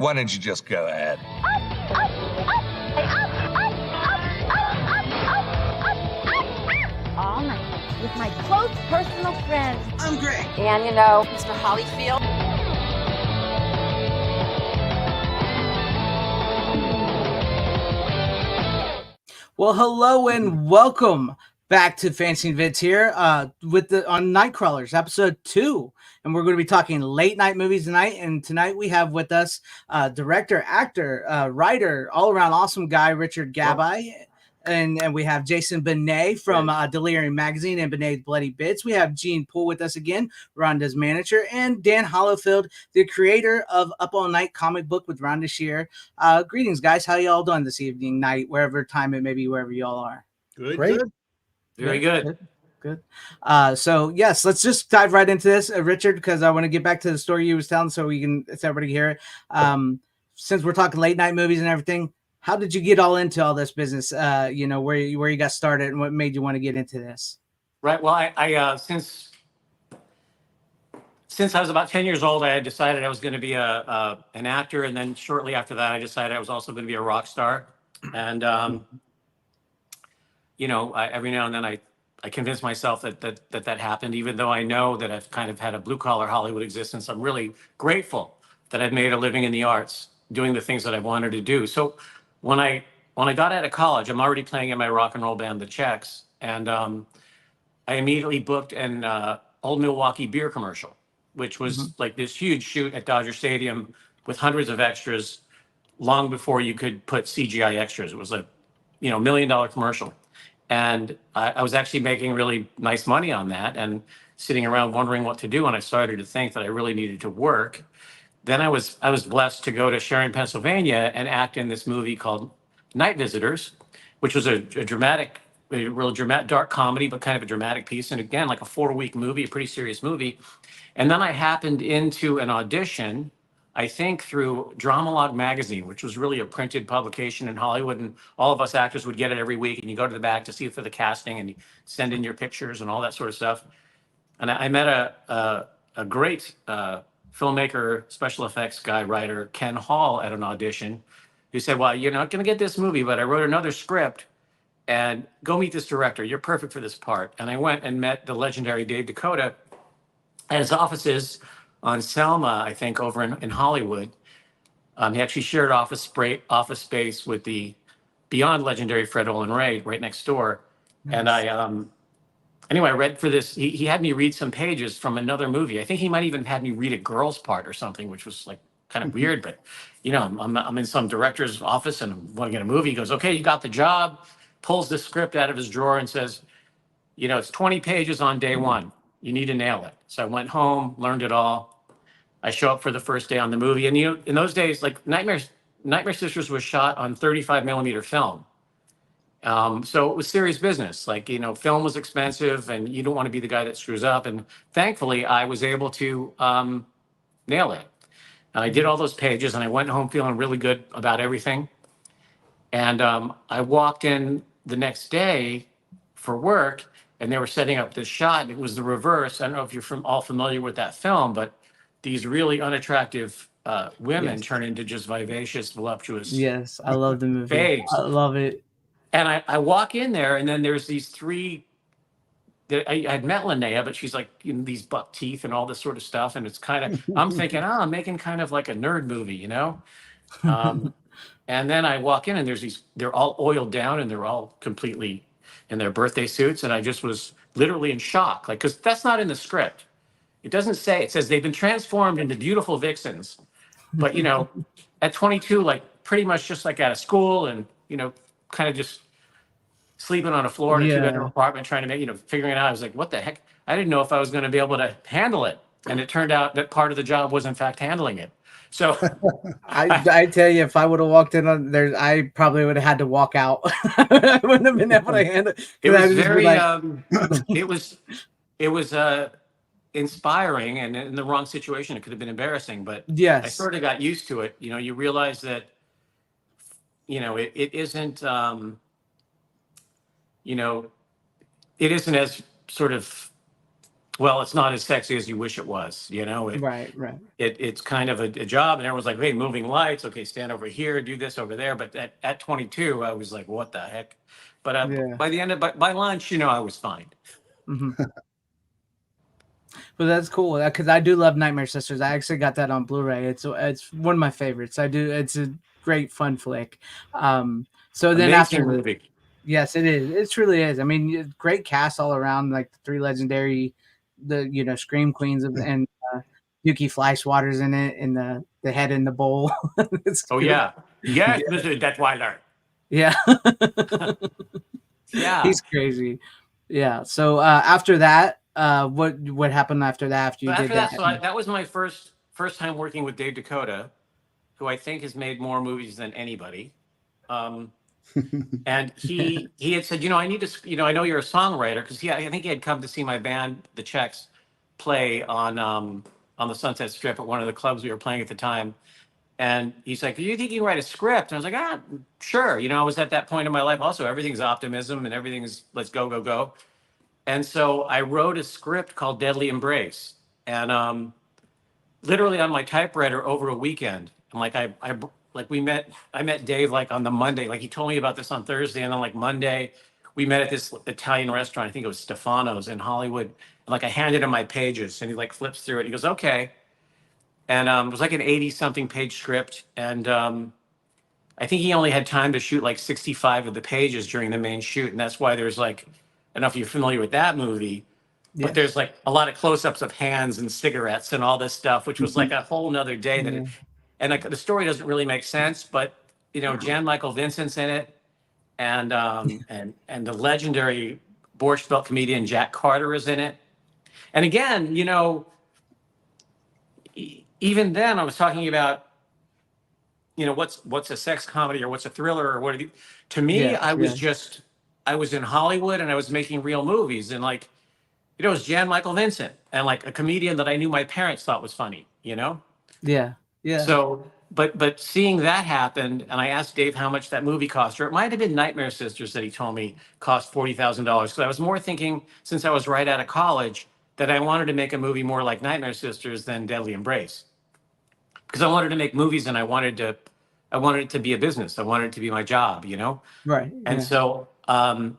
Why don't you just go ahead? All night with my close personal friends. I'm Greg. And Mr. Hollyfield. Well, hello and welcome back to Fancy and Vids here on Nightcrawlers episode 2, and we're going to be talking late night movies tonight. And tonight we have with us director, actor, writer, all around awesome guy Richard Gabai. And we have Jason Bene from Delirium Magazine and Bene's Bloody Bits. We have Gene Poole with us again, Rhonda's manager, and Dan Hollifield, the creator of Up All Night comic book with Rhonda Shear. Greetings, guys. How y'all doing this evening, night, wherever time it may be, wherever y'all are? Good. Great. Good. Very good. Good. So yes, let's just dive right into this, Richard, because I want to get back to the story you was telling so everybody hear it. Since we're talking late night movies and everything, how did you get all into all this business? Where you got started and what made you want to get into this? Right. Well, I since I was about 10 years old, I had decided I was going to be an actor, and then shortly after that, I decided I was also going to be a rock star. And every now and then I convince myself that happened, even though I know that I've kind of had a blue collar Hollywood existence. I'm really grateful that I've made a living in the arts, doing the things that I wanted to do. So when I got out of college, I'm already playing in my rock and roll band, The Checks, and I immediately booked an Old Milwaukee beer commercial, which was like this huge shoot at Dodger Stadium with hundreds of extras, long before you could put CGI extras. It was a $1 million commercial, and I was actually making really nice money on that, and sitting around wondering what to do. And I started to think that I really needed to work. Then I was blessed to go to Sharon, Pennsylvania, and act in this movie called Night Visitors, which was a real dramatic, dark comedy, but kind of a dramatic piece. And again, like a 4-week movie, a pretty serious movie. And then I happened into an audition, I think through Dramalog magazine, which was really a printed publication in Hollywood. And all of us actors would get it every week. And you go to the back to see it for the casting, and you send in your pictures and all that sort of stuff. And I met a great filmmaker, special effects guy, writer, Ken Hall, at an audition, who said, well, you're not going to get this movie, but I wrote another script, and go meet this director. You're perfect for this part. And I went and met the legendary Dave Dakota at his offices on Selma, I think, over in Hollywood. He actually shared office space with the beyond legendary Fred Olen Ray right next door. Nice. And anyway, I read for this. He had me read some pages from another movie. I think he might even had me read a girl's part or something, which was like kind of weird. But I'm in some director's office and I'm looking at a movie. He goes, "Okay, you got the job." Pulls the script out of his drawer and says, "It's 20 pages on day one. You need to nail it." So I went home, learned it all. I show up for the first day on the movie, and in those days, like Nightmare Sisters was shot on 35 millimeter film. So it was serious business. Like, film was expensive, and you don't want to be the guy that screws up. And thankfully, I was able to nail it. I did all those pages, and I went home feeling really good about everything. And I walked in the next day for work, and they were setting up this shot. It was the reverse. I don't know if you're all familiar with that film, but these really unattractive women turn into just vivacious, voluptuous. Yes, I love the movie. Babes. I love it. And I walk in there, and then there's these three. I had met Linnea, but she's like these buck teeth and all this sort of stuff. And it's kind of, I'm thinking, I'm making kind of like a nerd movie, And then I walk in, and they're all oiled down, and they're all completely in their birthday suits. And I just was literally in shock, like, because that's not in the script. It doesn't say. It says they've been transformed into beautiful vixens. But, at 22, like pretty much just like out of school and, kind of just sleeping on a floor in a 2-bedroom apartment, trying to make, figuring it out. I was like, what the heck? I didn't know if I was going to be able to handle it. And it turned out that part of the job was, in fact, handling it. So I tell you, if I would have walked in on there, I probably would have had to walk out. I wouldn't have been able to handle it. It was very, it was inspiring, and in the wrong situation, it could have been embarrassing, but yes, I sort of got used to it. You realize that, it isn't, it isn't as sort of well, it's not as sexy as you wish it was. You know, Right, right. it's kind of a job, and everyone's like, hey, moving lights, okay, stand over here, do this over there. But at 22, I was like, what the heck? But Yeah. by the end of by lunch, you know, I was fine. Hmm. But that's cool because I do love Nightmare Sisters. I actually got that on Blu-ray. It's one of my favorites. I do. It's a great fun flick. So then Amazing after, movie. yes, it is. It truly is. I mean, great cast all around. Like the three legendary, scream queens and Yuki Fleischwater's in it, and the head in the bowl. It's Oh good. yeah, yes, Mr. Detweiler. Yeah. Yeah. He's crazy. Yeah. So after that, what happened after that? After you But did after that? that, that was my first time working with Dave Dakota, who I think has made more movies than anybody. Um, and he had said, you know, I need to, you know, I know you're a songwriter because I think he had come to see my band, the Czechs, play on the Sunset Strip at one of the clubs we were playing at the time. And he's like, do you think you can write a script? And I was like, sure. You know, I was at that point in my life also. Everything's optimism and everything's let's go, go, go. And so I wrote a script called Deadly Embrace. And literally on my typewriter over a weekend. And like I met Dave like on the Monday. Like he told me about this on Thursday. And on like Monday, we met at this Italian restaurant. I think it was Stefano's in Hollywood. And like I handed him my pages and he like flips through it. He goes, okay. And it was like an 80 something page script. And I think he only had time to shoot like 65 of the pages during the main shoot. And that's why there's like, I don't know if you're familiar with that movie, but Yes. there's like a lot of close-ups of hands and cigarettes and all this stuff, which was like a whole nother day Yeah. and like the story doesn't really make sense, but you know, Jan Michael Vincent's in it and the legendary Borscht Belt comedian Jack Carter is in it. And again, you know, even then I was talking about, you know, what's a sex comedy or what's a thriller or what to me, Yeah. Yeah. I was in Hollywood and I was making real movies and like, you know, it was Jan Michael Vincent and like a comedian that I knew my parents thought was funny, you know? Yeah. Yeah. So, but seeing that happen, and I asked Dave how much that movie cost, or it might have been Nightmare Sisters that he told me cost $40,000. Because I was more thinking, since I was right out of college, that I wanted to make a movie more like Nightmare Sisters than Deadly Embrace. Because I wanted to make movies and I wanted it to be a business. I wanted it to be my job, you know? Right. And Yeah. so on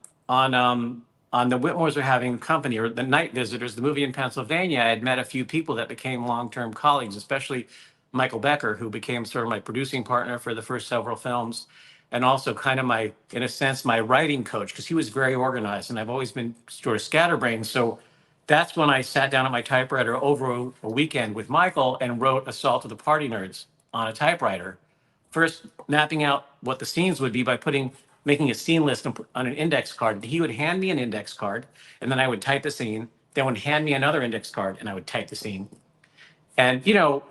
the Whitmores Are Having Company or the Night Visitors, the movie in Pennsylvania, I had met a few people that became long-term colleagues, especially Michael Becker, who became sort of my producing partner for the first several films, and also kind of my, in a sense, my writing coach, because he was very organized, and I've always been sort of scatterbrained. So that's when I sat down at my typewriter over a weekend with Michael and wrote Assault of the Party Nerds on a typewriter, first mapping out what the scenes would be by making a scene list on an index card. He would hand me an index card and then I would type the scene, then would hand me another index card and I would type the scene. And you know,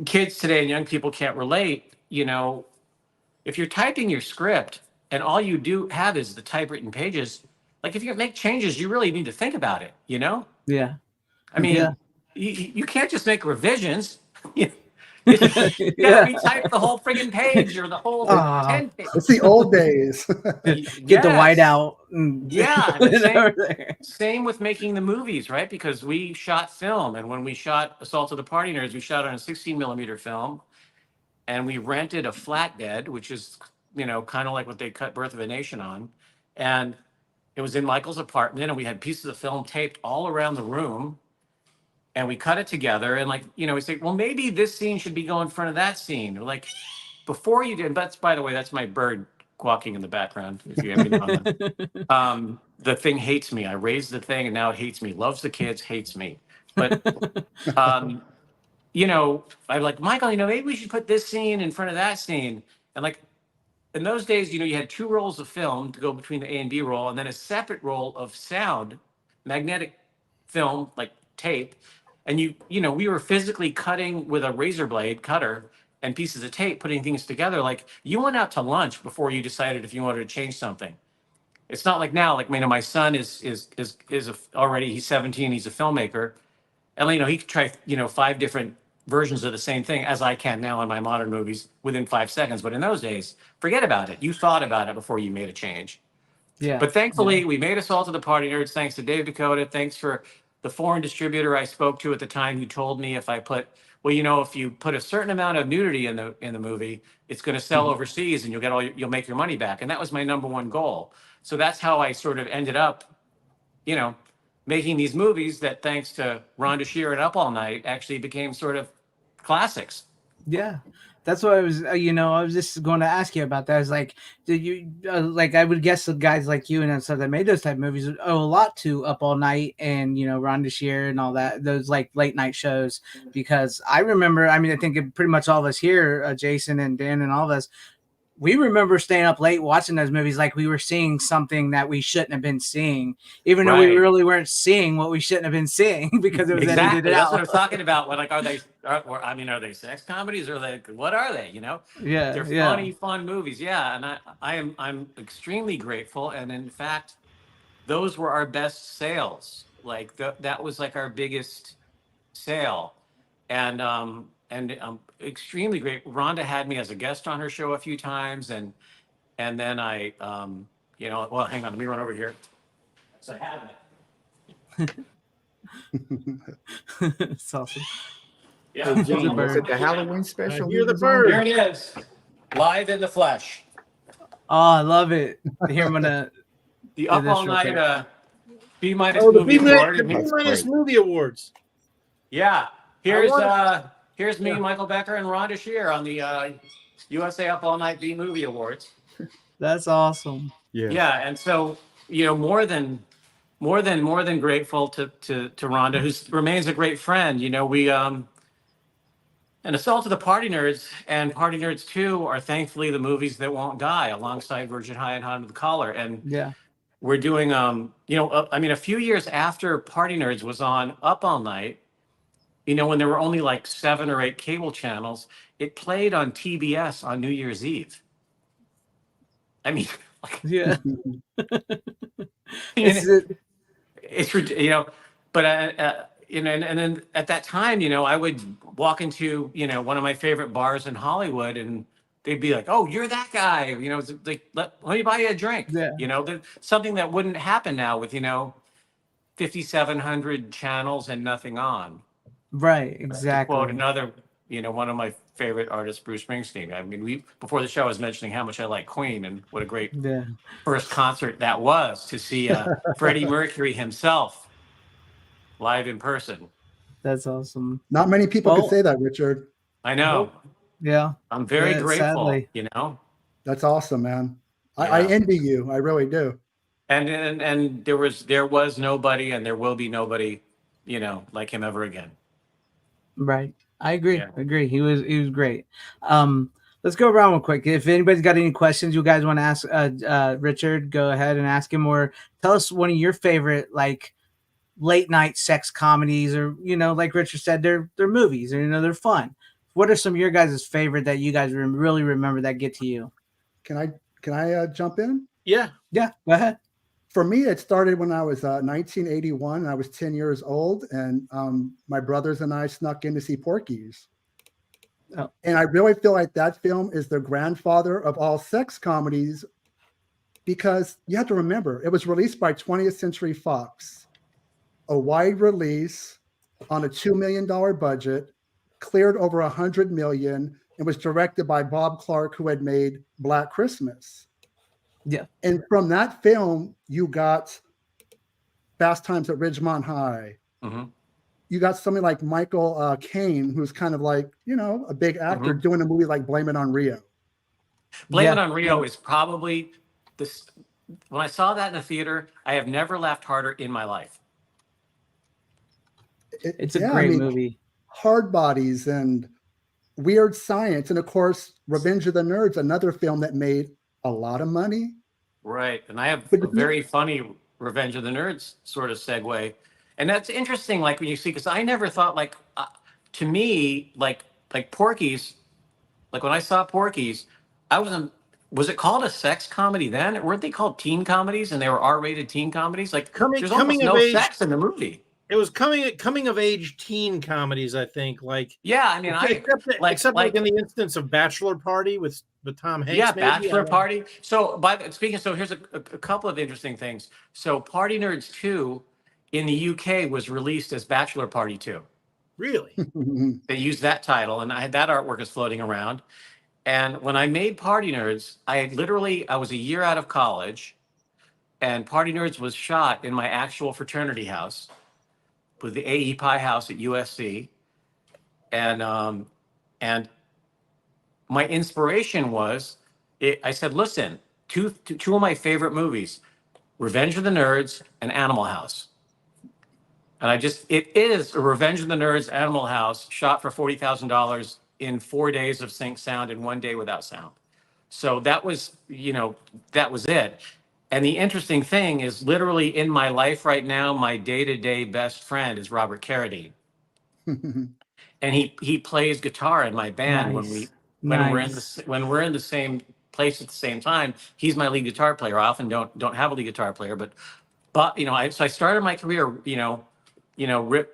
kids today and young people can't relate, you know, if you're typing your script and all you do have is the typewritten pages, like if you make changes, you really need to think about it, you know? Yeah. I Yeah. mean, you can't just make revisions. You gotta Yeah. retype the whole friggin' page or the whole Ah, 10 page. it's the old days. Get the white Yes. out. Yeah, and And everything. same with making the movies, right? Because we shot film, and when we shot Assault of the Party Nerds, we shot on a 16 millimeter film, and we rented a flatbed, which is, you know, kind of like what they cut Birth of a Nation on, and it was in Michael's apartment, and we had pieces of film taped all around the room, and we cut it together, and like, you know, we say, well, maybe this scene should be going in front of that scene, or like before you did. That's, by the way, that's my bird squawking in the background. If you ever know that. The thing hates me. I raised the thing and now it hates me. Loves the kids, hates me. But um, you know, I'm like, Michael, you know, maybe we should put this scene in front of that scene. And like in those days, you know, you had two rolls of film to go between the A and B roll, and then a separate roll of sound, magnetic film, like tape. And you know, we were physically cutting with a razor blade cutter and pieces of tape, putting things together. Like you went out to lunch before you decided if you wanted to change something. It's not like now, like, you know, my son already, he's 17, he's a filmmaker. And, you know, he could try, you know, 5 different versions of the same thing as I can now in my modern movies within 5 seconds. But in those days, forget about it. You thought about it before you made a change. Yeah. But thankfully, we made Assault of the Party Nerds. Thanks to Dave Dakota. Thanks for the foreign distributor I spoke to at the time, who told me if I put, well, you know, if you put a certain amount of nudity in the movie, it's going to sell overseas and you'll make your money back. And that was my number one goal. So that's how I sort of ended up, you know, making these movies that, thanks to Rhonda Shear and Up All Night, actually became sort of classics. Yeah, that's what I was. I was just going to ask you about that. I was like, did you like? I would guess the guys like you and stuff that made those type of movies owe a lot to Up All Night and Rhonda Shear and all that. Those like late night shows. Because I remember. I mean, I think pretty much all of us here, Jason and Dan and all of us, we remember staying up late watching those movies like we were seeing something that we shouldn't have been seeing, even though we really weren't seeing what we shouldn't have been seeing because it was edited That's out. what I'm talking about. Like, are they sex comedies, or what are they? Yeah, they're funny, fun movies. Yeah, and I'm extremely grateful. And in fact, those were our best sales. Like that was like our biggest sale, and I'm extremely grateful. Rhonda had me as a guest on her show a few times, and then I well, hang on, let me run over here. So I have it. It's awesome. Yeah, Gene, was it the Halloween special? I hear the bird. here it is, live in the flesh. Oh, I love it. Here, I'm gonna The do Up this All real Night quick. The B- movie award. B- movie awards. Yeah, here's me, Michael Becker, and Rhonda Shear on the USA Up All Night B Movie Awards. That's awesome. Yeah, and so more than grateful to Rhonda, who remains a great friend. We and Assault of the Party Nerds and Party Nerds 2 are thankfully the movies that won't die, alongside Virgin High and Hot Under the Collar. And Yeah. we're doing a few years after Party Nerds was on Up All Night, when there were only like 7 or 8 cable channels, it played on TBS on New Year's Eve. I mean, Yeah. it's but and then at that time, I would walk into one of my favorite bars in Hollywood, and they'd be like, "Oh, you're that guy," it's like, let me buy you a drink. Yeah. Something that wouldn't happen now with 5,700 channels and nothing on. Right. To Exactly. quote another, one of my favorite artists, Bruce Springsteen. I mean, before the show, I was mentioning how much I like Queen and what a great first concert that was, to see Freddie Mercury himself live in person. That's awesome. Not many people could say that, Richard. I know. Yeah. I'm very grateful. Sadly. That's awesome, man. I envy you. I really do. And there was nobody, and there will be nobody, like him ever again. Right. I agree. Yeah. He was great. Let's go around real quick. If anybody's got any questions you guys want to ask Richard, go ahead and ask him, or tell us one of your favorite like late night sex comedies, or like Richard said, they're movies, and they're fun. What are some of your guys' favorite that you guys really remember that get to you? Can I jump in? Yeah. Go ahead. For me, it started when I was 1981. I was 10 years old, and my brothers and I snuck in to see Porky's. Oh. And I really feel like that film is the grandfather of all sex comedies, because you have to remember, it was released by 20th Century Fox, a wide release on a $2 million budget, cleared over $100 million, and was directed by Bob Clark, who had made Black Christmas. Yeah. And from that film, you got Fast Times at Ridgemont High. Mm-hmm. You got somebody like Michael Caine, who's kind of like, a big actor, doing a movie like Blame It on Rio. Blame It on Rio is probably this. When I saw that in the theater, I have never laughed harder in my life. It's a great movie. Hard Bodies and Weird Science. And of course, Revenge of the Nerds, another film that made a lot of money. Right. And I have a very funny Revenge of the Nerds sort of segue. And that's interesting, like when you see, because I never thought, like, to me, like Porky's, like when I saw Porky's, was it called a sex comedy then? Weren't they called teen comedies, and they were R-rated teen comedies? Like, there's almost no sex in the movie. It was coming of age teen comedies, I think. Like, yeah, I mean, except like in the instance of Bachelor Party with Tom Hanks. Yeah, Bachelor Party. So here's a couple of interesting things. So Party Nerds 2 in the UK was released as Bachelor Party 2. Really? They used that title, and I had that artwork is floating around. And when I made Party Nerds, I was a year out of college, and Party Nerds was shot in my actual fraternity house with the AE Pie House at USC. And my inspiration was, I said, listen, two of my favorite movies, Revenge of the Nerds and Animal House. And it is a Revenge of the Nerds Animal House shot for $40,000 in 4 days of sync sound and 1 day without sound. So that was it. And the interesting thing is, literally in my life right now, my day-to-day best friend is Robert Carradine. And he plays guitar in my band when we're in the same place at the same time. He's my lead guitar player. I often don't have a lead guitar player, but so I started my career,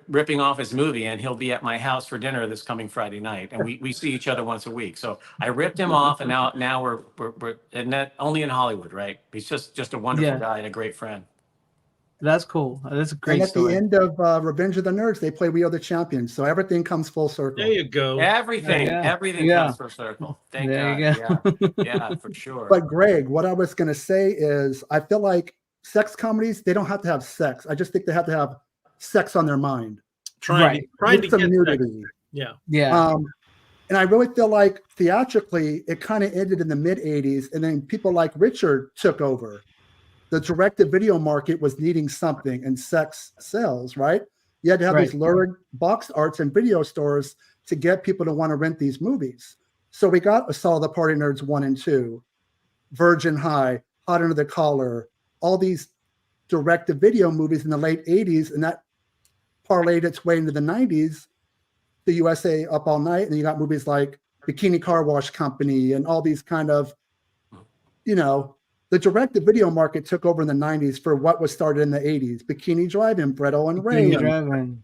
ripping off his movie, and he'll be at my house for dinner this coming Friday night, and we see each other once a week. So I ripped him off, and now we're and that only in Hollywood, right? He's just a wonderful guy and a great friend. That's cool. That's a great And at story. the end of Revenge of the Nerds, they play We Are the Champions. So everything comes full circle. There you go. Everything comes full circle. Thank God. Yeah, for sure. But Greg, what I was going to say is, I feel like sex comedies, they don't have to have sex. I just think they have to have sex on their mind. Trying to some get nudity. Yeah. And I really feel like theatrically, it kind of ended in the mid 80s, and then people like Richard took over. The direct-to-video market was needing something, and sex sells, right? You had to have these lurid box arts and video stores to get people to want to rent these movies. So we got Assault of the Party Nerds 1 and 2, Virgin High, Hot Under the Collar, all these direct-to-video movies in the late 80s, and that parlayed its way into the 90s, the USA Up All Night, and you got movies like Bikini Car Wash Company and all these kind of, the direct-to-video market took over in the 90s for what was started in the 80s. Bikini Drive-In, Brett Owen Ray. I remember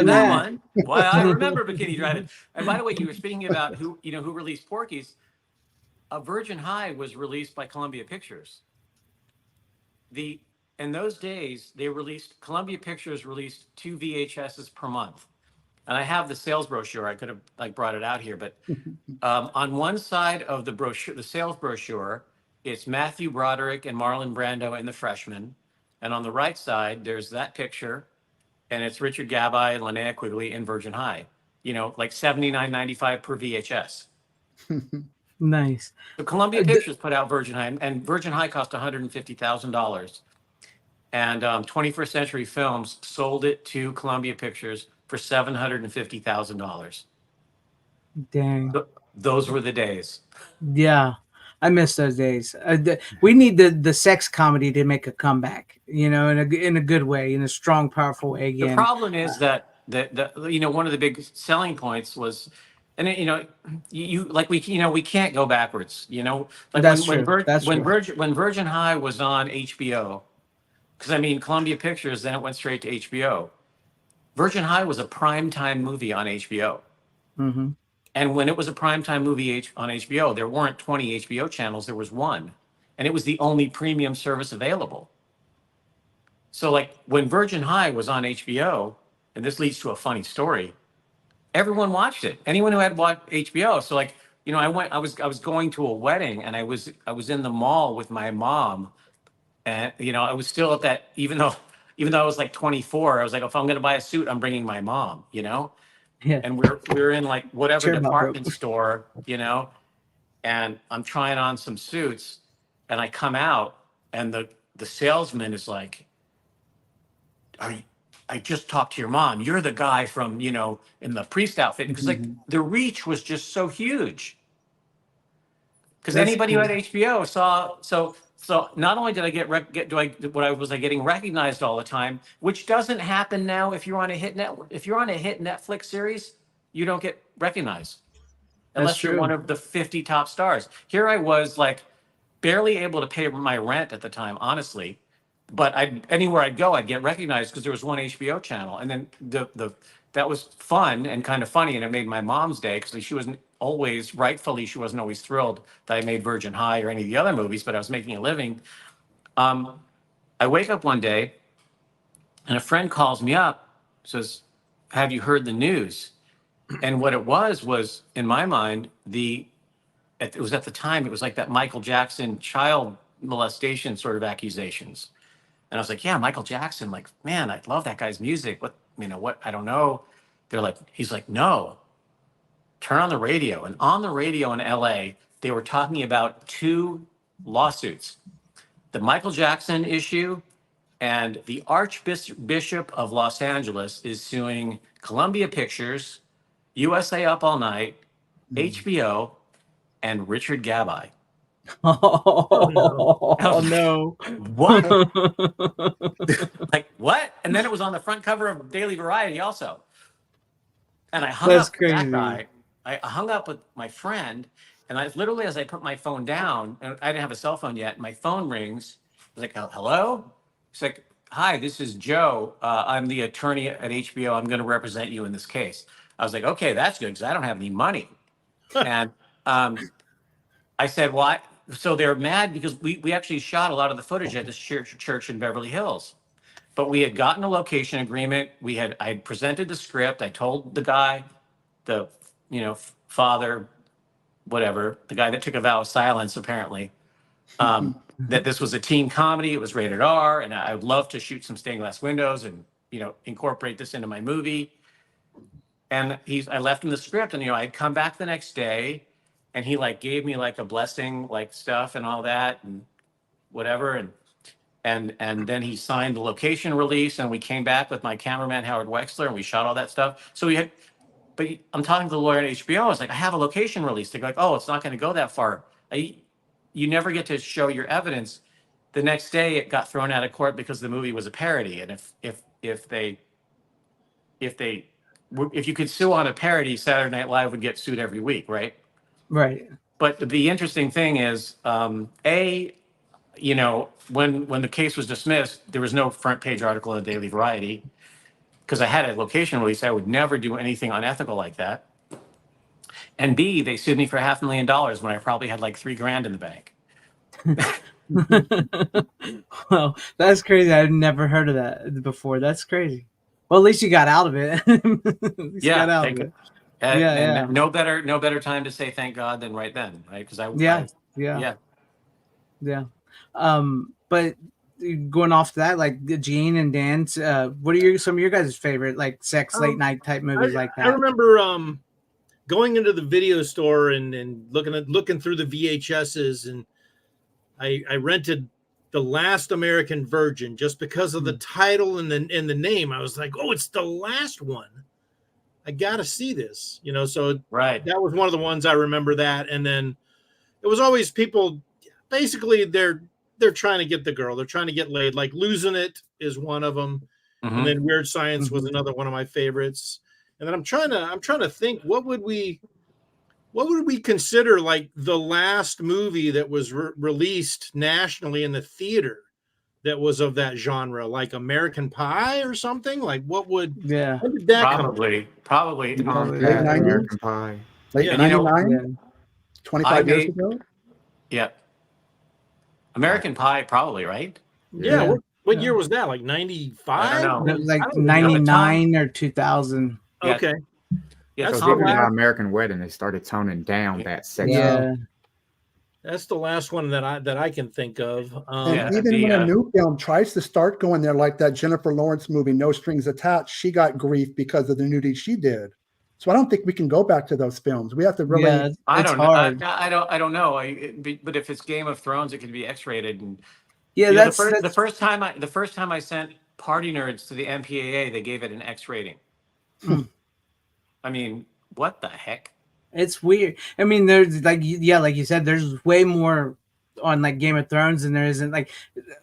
that one. Well, I remember Bikini Drive-In. And by the way, you were speaking about who released Porky's. Virgin High was released by Columbia Pictures. In those days, Columbia Pictures released 2 VHSs per month. And I have the sales brochure. I could have brought it out here, but on one side of the brochure, the sales brochure, it's Matthew Broderick and Marlon Brando in The Freshman. And on the right side, there's that picture, and it's Richard Gabai and Linnea Quigley in Virgin High. Like $79.95 per VHS. Nice. So Columbia Pictures put out Virgin High, and Virgin High cost $150,000. And 21st Century Films sold it to Columbia Pictures for $750,000. Dang. Those were the days. Yeah. I miss those days. We need the sex comedy to make a comeback, in a good way, in a strong, powerful way again. The problem is that one of the big selling points was, and we can't go backwards. When Virgin High was on HBO, because Columbia Pictures, then it went straight to HBO. Virgin High was a primetime movie on HBO. Mm-hmm. And when it was a primetime movie on HBO, there weren't 20 HBO channels, there was one. And it was the only premium service available. So when Virgin High was on HBO, and this leads to a funny story, everyone watched it. Anyone who had watched HBO. So I was going to a wedding, and I was in the mall with my mom. And, I was still at that, even though I was 24, I was like, if I'm going to buy a suit, I'm bringing my mom, Yeah. And we're in whatever department store, and I'm trying on some suits, and I come out, and the salesman is like, I just talked to your mom. You're the guy from, in the priest outfit. Because the reach was just so huge. Because anybody who had HBO saw, so not only did I was getting recognized all the time, which doesn't happen now. If you're on a hit Netflix series, you don't get recognized unless you're one of the 50 top stars. Here I was barely able to pay my rent at the time, honestly. But anywhere I'd go, I'd get recognized because there was one HBO channel, and then that was fun and kind of funny, and it made my mom's day because she wasn't always thrilled that I made Virgin High or any of the other movies, but I was making a living. I wake up one day, And a friend calls me up, says, "Have you heard the news?" And what it was in my mind, it was at the time, it was like that Michael Jackson child molestation sort of accusations. And I was like, yeah, Michael Jackson, like, man, I love that guy's music. What, I don't know. He's like, no, turn on the radio. And on the radio in LA, they were talking about two lawsuits, the Michael Jackson issue, and the Archbishop of Los Angeles is suing Columbia Pictures, USA Up All Night, HBO, and Richard Gabai. Oh no! What? Like what? And then it was on the front cover of Daily Variety also. And I hung That's up with that crazy. guy. I hung up with my friend, and I literally, as I put my phone down, and I didn't have a cell phone yet, my phone rings. I was like, hello? He's like, hi, this is Joe. I'm the attorney at HBO. I'm going to represent you in this case. I was like, okay, that's good because I don't have any money. And I said, why? So they're mad because we actually shot a lot of the footage at this church in Beverly Hills. But we had gotten a location agreement. I had presented the script. I told the guy, the father, whatever, the guy that took a vow of silence apparently, that this was a teen comedy. It was rated R, and I would love to shoot some stained glass windows and incorporate this into my movie. And I left him the script, and I'd come back the next day, and he gave me a blessing, stuff and all that and whatever, and then he signed the location release, and we came back with my cameraman Howard Wexler, and we shot all that stuff. So but I'm talking to the lawyer at HBO. I was like, I have a location release. They're like, oh, it's not going to go that far. You never get to show your evidence. The next day, it got thrown out of court because the movie was a parody, and if you could sue on a parody, Saturday Night Live would get sued every week, right? Right. But the interesting thing is, when the case was dismissed, there was no front page article in the Daily Variety because I had a location release. I would never do anything unethical like that. And B, they sued me for $500,000 when I probably had $3,000 in the bank. Well, that's crazy. I've never heard of that before. That's crazy. Well, at least you got out of it. At least you got out of it. And no better time to say thank God than right then, right? Because But going off that, Gene and Dan's, what are some of your guys' favorite sex late night type movies like that? I remember going into the video store and looking through the VHSs, and I rented The Last American Virgin just because of the title and the name. I was like, oh, it's the last one. I gotta see this, So right. That was one of the ones I remember that, and then it was always people. Basically, they're trying to get the girl. They're trying to get laid. Losing It is one of them, and then Weird Science was another one of my favorites. And then I'm trying to think what would we consider the last movie that was released nationally in the theater that was of that genre, like American Pie or something. What would when did that probably late 90s? American Pie. Late 99? 25 years ago? Yeah. American Pie, probably, right? Yeah. What year was that? 95? I don't know. It was 99 or 2000. Okay. Yeah, So given that American Wedding, they started toning down that section. Yeah. That's the last one that I can think of. And even when a new film tries to start going there, like that Jennifer Lawrence movie, No Strings Attached, she got grief because of the nudity she did. So I don't think we can go back to those films. We have to really. Yeah, I don't know. I don't know. But if it's Game of Thrones, it could be X-rated. And that's the first time I sent Party Nerds to the MPAA, they gave it an X rating. I mean, what the heck? It's weird. I mean, there's like you said, there's way more on Game of Thrones than there isn't.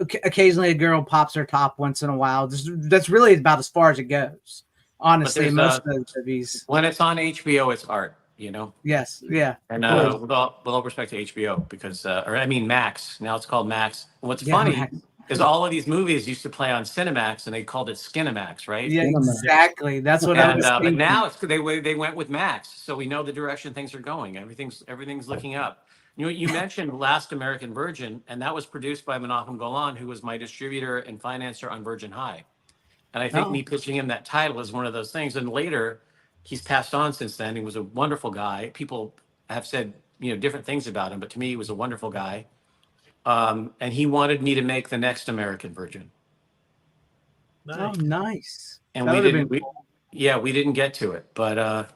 Occasionally a girl pops her top once in a while. That's really about as far as it goes. Honestly, most of those movies. When it's on HBO, it's art. Yes, yeah. And with all respect to HBO, because Max. Now it's called Max. What's funny is all of these movies used to play on Cinemax, and they called it Skinemax, right? Yeah, exactly. That's what I was thinking. But now they went with Max, so we know the direction things are going. Everything's looking up. You mentioned Last American Virgin, and that was produced by Menachem Golan, who was my distributor and financer on Virgin High. And I think Oh. me pitching him that title is one of those things. And later, he's passed on since then. He was a wonderful guy. People have said, different things about him, but to me, he was a wonderful guy. And he wanted me to make the next American Virgin. Oh, nice. And That we would've didn't, been we didn't get to it, but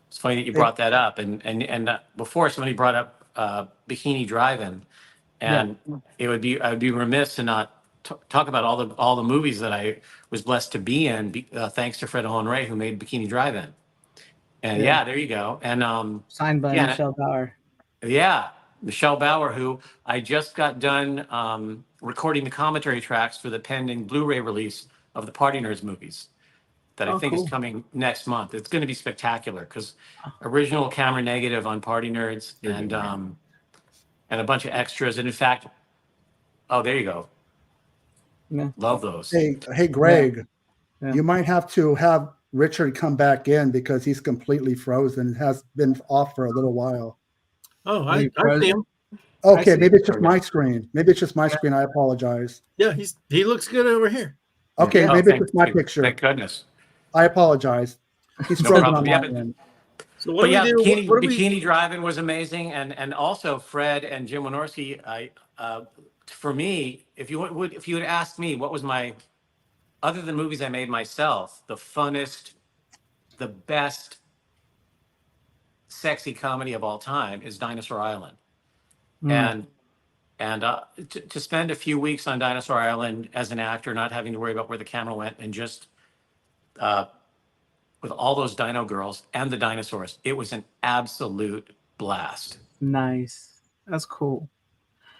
it's funny that you brought that up. And before somebody brought up Bikini Drive-In, and I'd be remiss to not talk about all the movies that I was blessed to be in, thanks to Fred Olen Ray, who made Bikini Drive-In. And there you go. And signed by Michelle Bauer. Yeah, Michelle Bauer, who I just got done recording the commentary tracks for the pending Blu-ray release of the Party Nerds movies that I think is coming next month. It's going to be spectacular because original camera negative on Party Nerds and a bunch of extras. And in fact, there you go. Yeah. Love those. Hey, Greg, Yeah. you might have to have Richard come back in because he's completely frozen and has been off for a little while. Oh, I see him. Okay, maybe it's just my screen. I apologize. Yeah, he looks good over here. Okay, maybe it's just my picture. Thank goodness. I apologize. He's No frozen problem. on my end. So what do we do? Bikini Drive-In was amazing, and also Fred and Jim Wynorski. For me, if you would ask me what was my, other than movies I made myself, the funnest, the best sexy comedy of all time is Dinosaur Island. And to spend a few weeks on Dinosaur Island as an actor, not having to worry about where the camera went, and just with all those dino girls and the dinosaurs, it was an absolute blast. Nice. That's cool.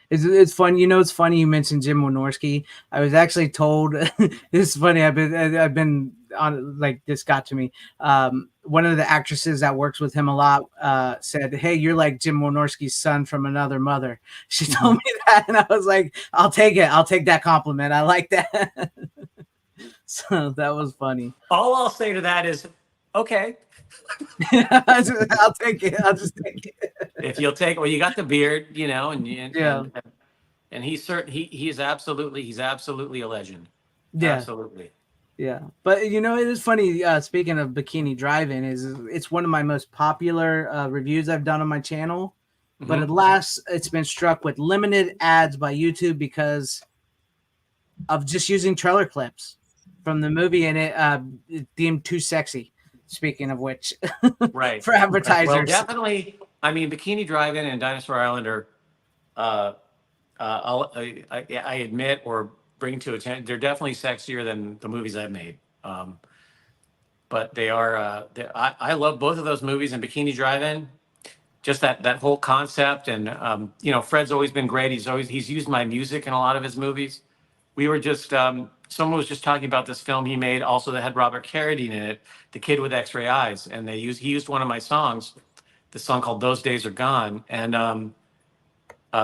It's fun. It's funny you mentioned Jim Wynorski. I was actually told it's funny. I've been on, like, this got to me. One of the actresses that works with him a lot said, "Hey, you're like Jim Wynorski's son from another mother." She told me that, and I was like, "I'll take it. I'll take that compliment. I like that." So that was funny. All I'll say to that is, okay. I'll take it. I'll just take it. If you'll take, well, you got the beard, and he's absolutely a legend. Yeah, absolutely. Yeah, but it is funny. Speaking of Bikini Drive-In, it's one of my most popular reviews I've done on my channel. But at last, it's been struck with limited ads by YouTube because of just using trailer clips from the movie, and it deemed too sexy. Speaking of which, right, for advertisers. Well, definitely. I mean, Bikini Drive-In and Dinosaur Island are, I admit or bring to attention, they're definitely sexier than the movies I've made. But they are. I love both of those movies, and Bikini Drive-In. Just that whole concept, and Fred's always been great. He's used my music in a lot of his movies. We were just someone was just talking about this film he made, also that had Robert Carradine in it, The Kid with X-Ray Eyes, and he used one of my songs, the song called "Those Days Are Gone," and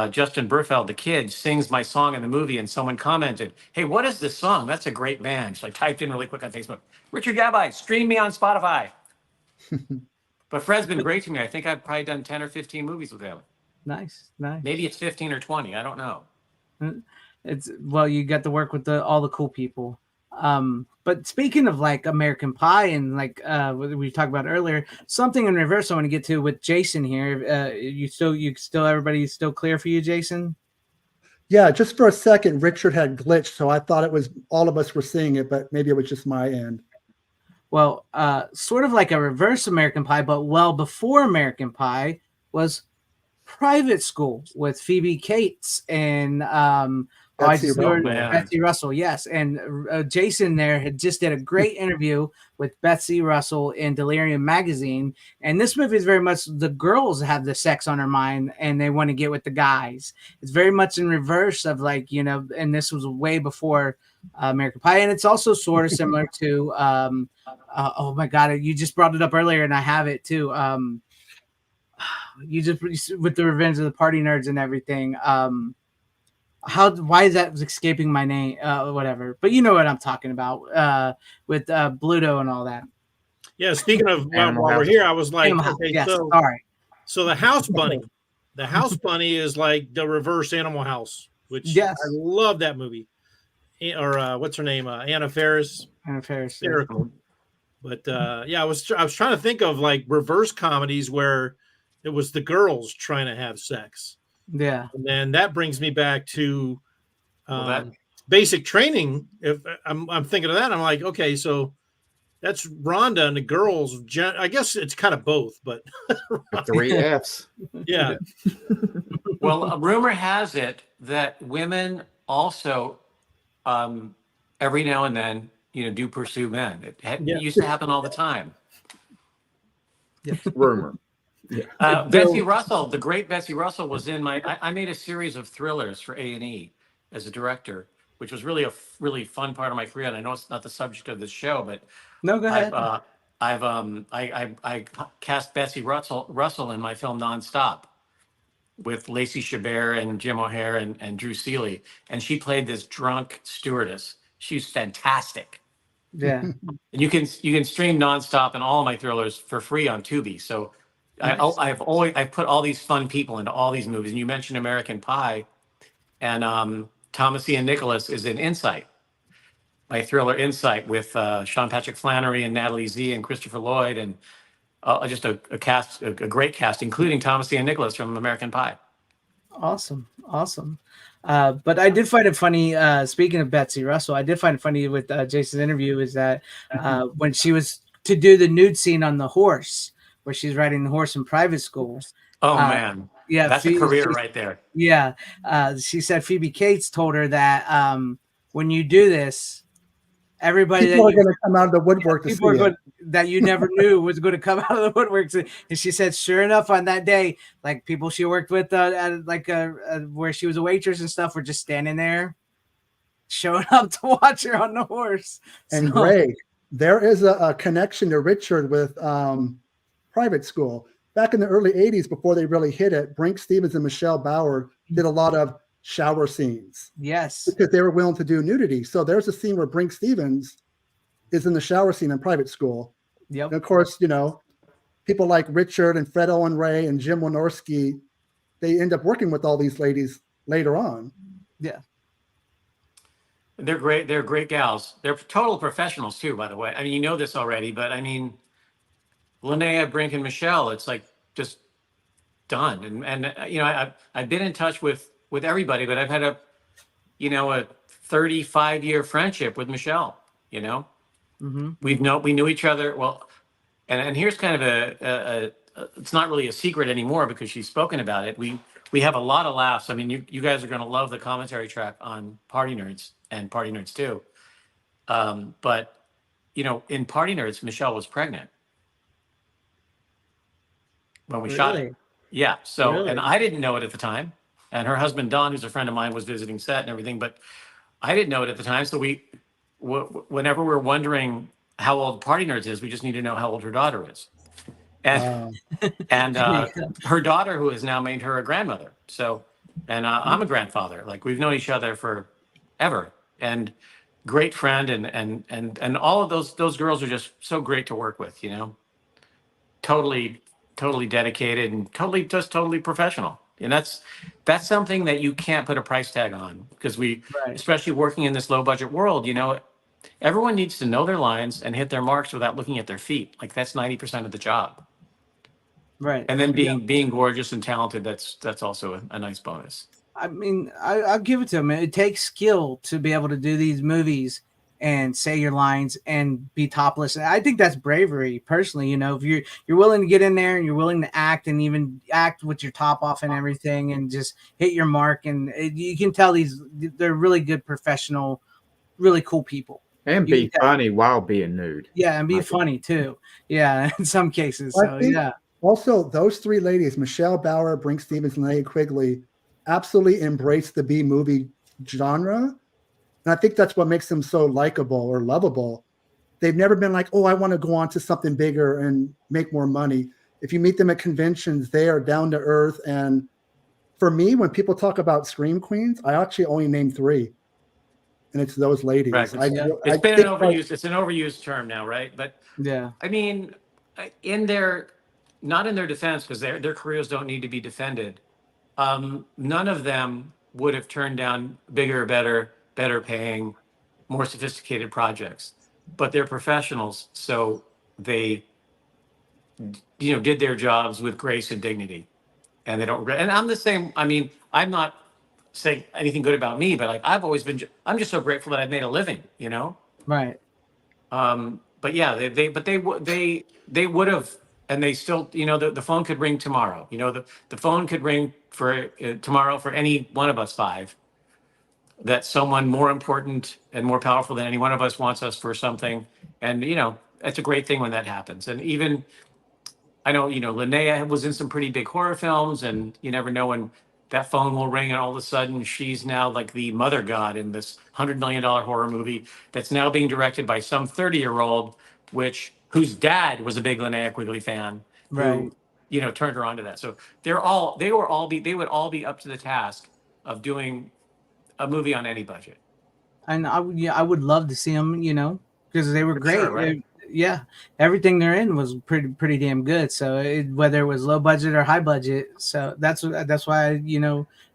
Justin Berfeld, the kid, sings my song in the movie, and someone commented, "Hey, what is this song? That's a great band." So I typed in really quick on Facebook, "Richard Gabai, stream me on Spotify." But Fred's been great to me. I think I've probably done 10 or 15 movies with him. Nice. Maybe it's 15 or 20. I don't know. You got to work with all the cool people. But speaking of like American Pie and like we talked about earlier, something in reverse I want to get to with Jason here. Everybody's still clear for you, Jason? Yeah, just for a second, Richard had glitched, so I thought it was all of us were seeing it, but maybe it was just my end. Well, sort of like a reverse American Pie, but well before American Pie was Private School with Phoebe Cates and Betsy Russell, yes. And Jason there had just did a great interview with Betsy Russell in Delirium magazine. And this movie is very much the girls have the sex on their mind and they want to get with the guys. It's very much in reverse of like, and this was way before American Pie. And it's also sort of similar to, oh my God, you just brought it up earlier and I have it too. You just, with the Revenge of the Party Nerds and everything. Why is that escaping my name? Whatever. But you know what I'm talking about with Bluto and all that. Yeah, speaking of while we're here, I was like, okay, yes, so sorry. So the house bunny is like the reverse Animal House, which I love that movie. or what's her name? Anna Faris. Anna Faris. Hysterical. But yeah, I was trying to think of like reverse comedies where it was the girls trying to have sex. Yeah. And then that brings me back to Well, Basic Training. If I'm thinking of that, I'm like, okay, so that's Rhonda and the girls. I guess it's kind of both, but The 3 F's. yeah, well, a rumor has it that women also, every now and then, do pursue men. It Yeah. used to happen all the time. Rumor. Betsy Russell, the great Betsy Russell, was in I made a series of thrillers for A&E as a director, which was really a really fun part of my career. And I know it's not the subject of this show, but No, go ahead. I cast Betsy Russell in my film Nonstop with Lacey Chabert and Jim O'Hare and Drew Seeley, and she played this drunk stewardess. She's fantastic. Yeah. And you can stream Nonstop and all of my thrillers for free on Tubi. So Nice. I've put all these fun people into all these movies. And you mentioned American Pie, and Thomas Ian Nicholas is in Insight, my thriller Insight with Sean Patrick Flannery and Natalie Z and Christopher Lloyd, and just a great cast, including Thomas Ian Nicholas from American Pie. Awesome. But I did find it funny, speaking of Betsy Russell, I did find it funny with Jason's interview is that when she was to do the nude scene on the horse, where she's riding the horse in private school. Oh, man. Yeah. That's a career right there. Yeah. She said Phoebe Cates told her that when you do this, everybody People are going to come out of the woodwork to see it. That you never knew was going to come out of the woodwork. And she said, sure enough, on that day, like people she worked with, where she was a waitress and stuff, were just standing there, showing up to watch her on the horse. And Greg, there is a connection to Richard with private school. Back in the early 80s, before they really hit it, Brink Stevens and Michelle Bauer did a lot of shower scenes. Yes. Because they were willing to do nudity. So there's a scene where Brink Stevens is in the shower scene in private school. Yep. And of course, people like Richard and Fred Owen Ray and Jim Wynorski, they end up working with all these ladies later on. Yeah. They're great. They're great gals. They're total professionals too, by the way. I mean, you know this already, but I mean, Linnea, Brink, and Michelle, it's like just done. And I've been in touch with everybody, but I've had a 35-year friendship with Michelle. Mm-hmm. We knew each other well, and here's kind of a it's not really a secret anymore because she's spoken about it. We have a lot of laughs. I mean, you guys are going to love the commentary track on Party Nerds and Party Nerds 2. But in Party Nerds, Michelle was pregnant when we shot it. Yeah. So, Really? And I didn't know it at the time. And her husband, Don, who's a friend of mine, was visiting set and everything, but I didn't know it at the time. So whenever we're wondering how old Party Nerds is, we just need to know how old her daughter is. And, and her daughter, who has now made her a grandmother. So, and I'm a grandfather. Like, we've known each other forever, and great friend. And all of those girls are just so great to work with, totally dedicated and totally professional. And that's something that you can't put a price tag on, because especially working in this low budget world, everyone needs to know their lines and hit their marks without looking at their feet. Like, that's 90% of the job. Right. And then being gorgeous and talented, that's also a nice bonus. I mean, I'll give it to them. It takes skill to be able to do these movies and say your lines and be topless. And I think that's bravery, personally. If you're willing to get in there and you're willing to act, and even act with your top off and everything, and just hit your mark, and you can tell they're really good professional, really cool people. And be funny while being nude. Yeah, and be funny too. Yeah, in some cases. So yeah. Also, those three ladies, Michelle Bauer, Brink Stevens, and Linnea Quigley, absolutely embrace the B movie genre. And I think that's what makes them so likable or lovable. They've never been like, oh, I want to go on to something bigger and make more money. If you meet them at conventions, they are down to earth. And for me, when people talk about Scream Queens, I actually only name three. And it's those ladies. Right. It's been an overused. It's an overused term now, right? But yeah, I mean, not in their defense, because their careers don't need to be defended. None of them would have turned down bigger, better paying more sophisticated projects, but they're professionals, so they, did their jobs with grace and dignity, and they don't. And I'm the same. I mean, I'm not saying anything good about me, but like I've always been. I'm just so grateful that I've made a living. Right. But yeah, they would have, and they still, the phone could ring tomorrow. The phone could ring for tomorrow for any one of us five. That someone more important and more powerful than any one of us wants us for something, and it's a great thing when that happens. And even I know, Linnea was in some pretty big horror films, and you never know when that phone will ring, and all of a sudden she's now like the mother god in this $100 million horror movie that's now being directed by some 30-year-old, whose dad was a big Linnea Quigley fan, Right. who turned her on to that. So they would all be up to the task of doing a movie on any budget. And I would love to see them, because they were For great. sure, right? Yeah, everything they're in was pretty damn good. So whether it was low budget or high budget, so that's why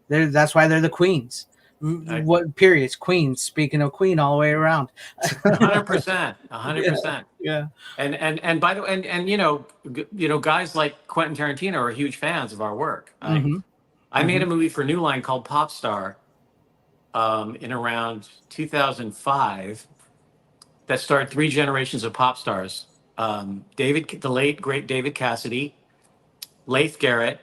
that's why they're the queens. What periods? Queens. Speaking of queen, all the way around. 100%, 100%. Yeah. And by the way, and guys like Quentin Tarantino are huge fans of our work. I made a movie for New Line called Pop Star in around 2005 that starred three generations of pop stars. The late, great David Cassidy, Leith Garrett,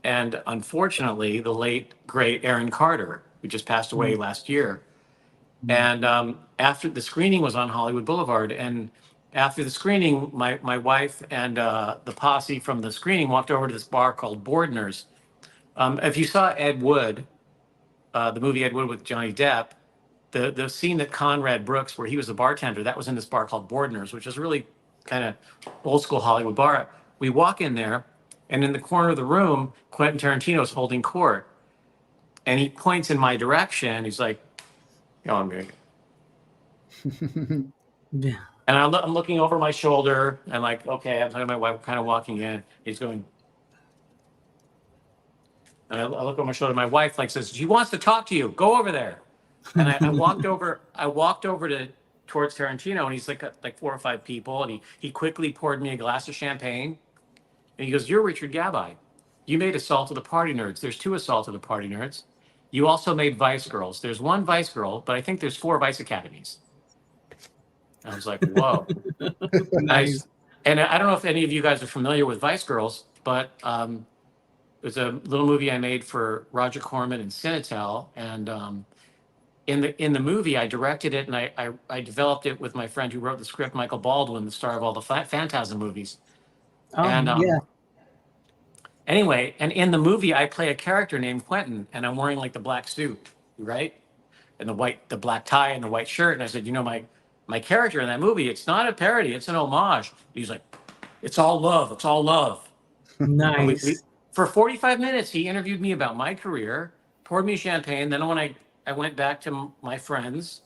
and unfortunately, the late, great Aaron Carter, who just passed away last year. And after the screening was on Hollywood Boulevard, and after the screening, my wife and the posse from the screening walked over to this bar called Bordner's. If you saw Ed Wood, the movie Ed Wood with Johnny Depp, the scene that Conrad Brooks, where he was the bartender, that was in this bar called Bordner's, which is really kind of old school Hollywood bar. We walk in there, and in the corner of the room, Quentin Tarantino is holding court, and he points in my direction. He's like, I'm good. Yeah. And I'm looking over my shoulder, and like, okay, I'm talking to my wife, kind of walking in. He's going, and I look over my shoulder. My wife says, "She wants to talk to you. Go over there." And I walked over. Towards Tarantino, and he's like 4 or 5 people, and he quickly poured me a glass of champagne, and he goes, "You're Richard Gabai. You made Assault of the Party Nerds. There's 2 Assault of the Party Nerds. You also made Vice Girls. There's 1 Vice Girl, but I think there's 4 Vice Academies." I was like, "Whoa, nice." And I don't know if any of you guys are familiar with Vice Girls, but it was a little movie I made for Roger Corman and Cinetel, and in the movie, I directed it, and I developed it with my friend who wrote the script, Michael Baldwin, the star of all the Phantasm movies. Oh, And yeah. anyway, and in the movie, I play a character named Quentin, and I'm wearing the black suit, right, and the black tie and the white shirt. And I said, my character in that movie, it's not a parody, it's an homage. He's like, "It's all love. It's all love." Nice. For 45 minutes, he interviewed me about my career, poured me champagne. Then when I went back to my friends,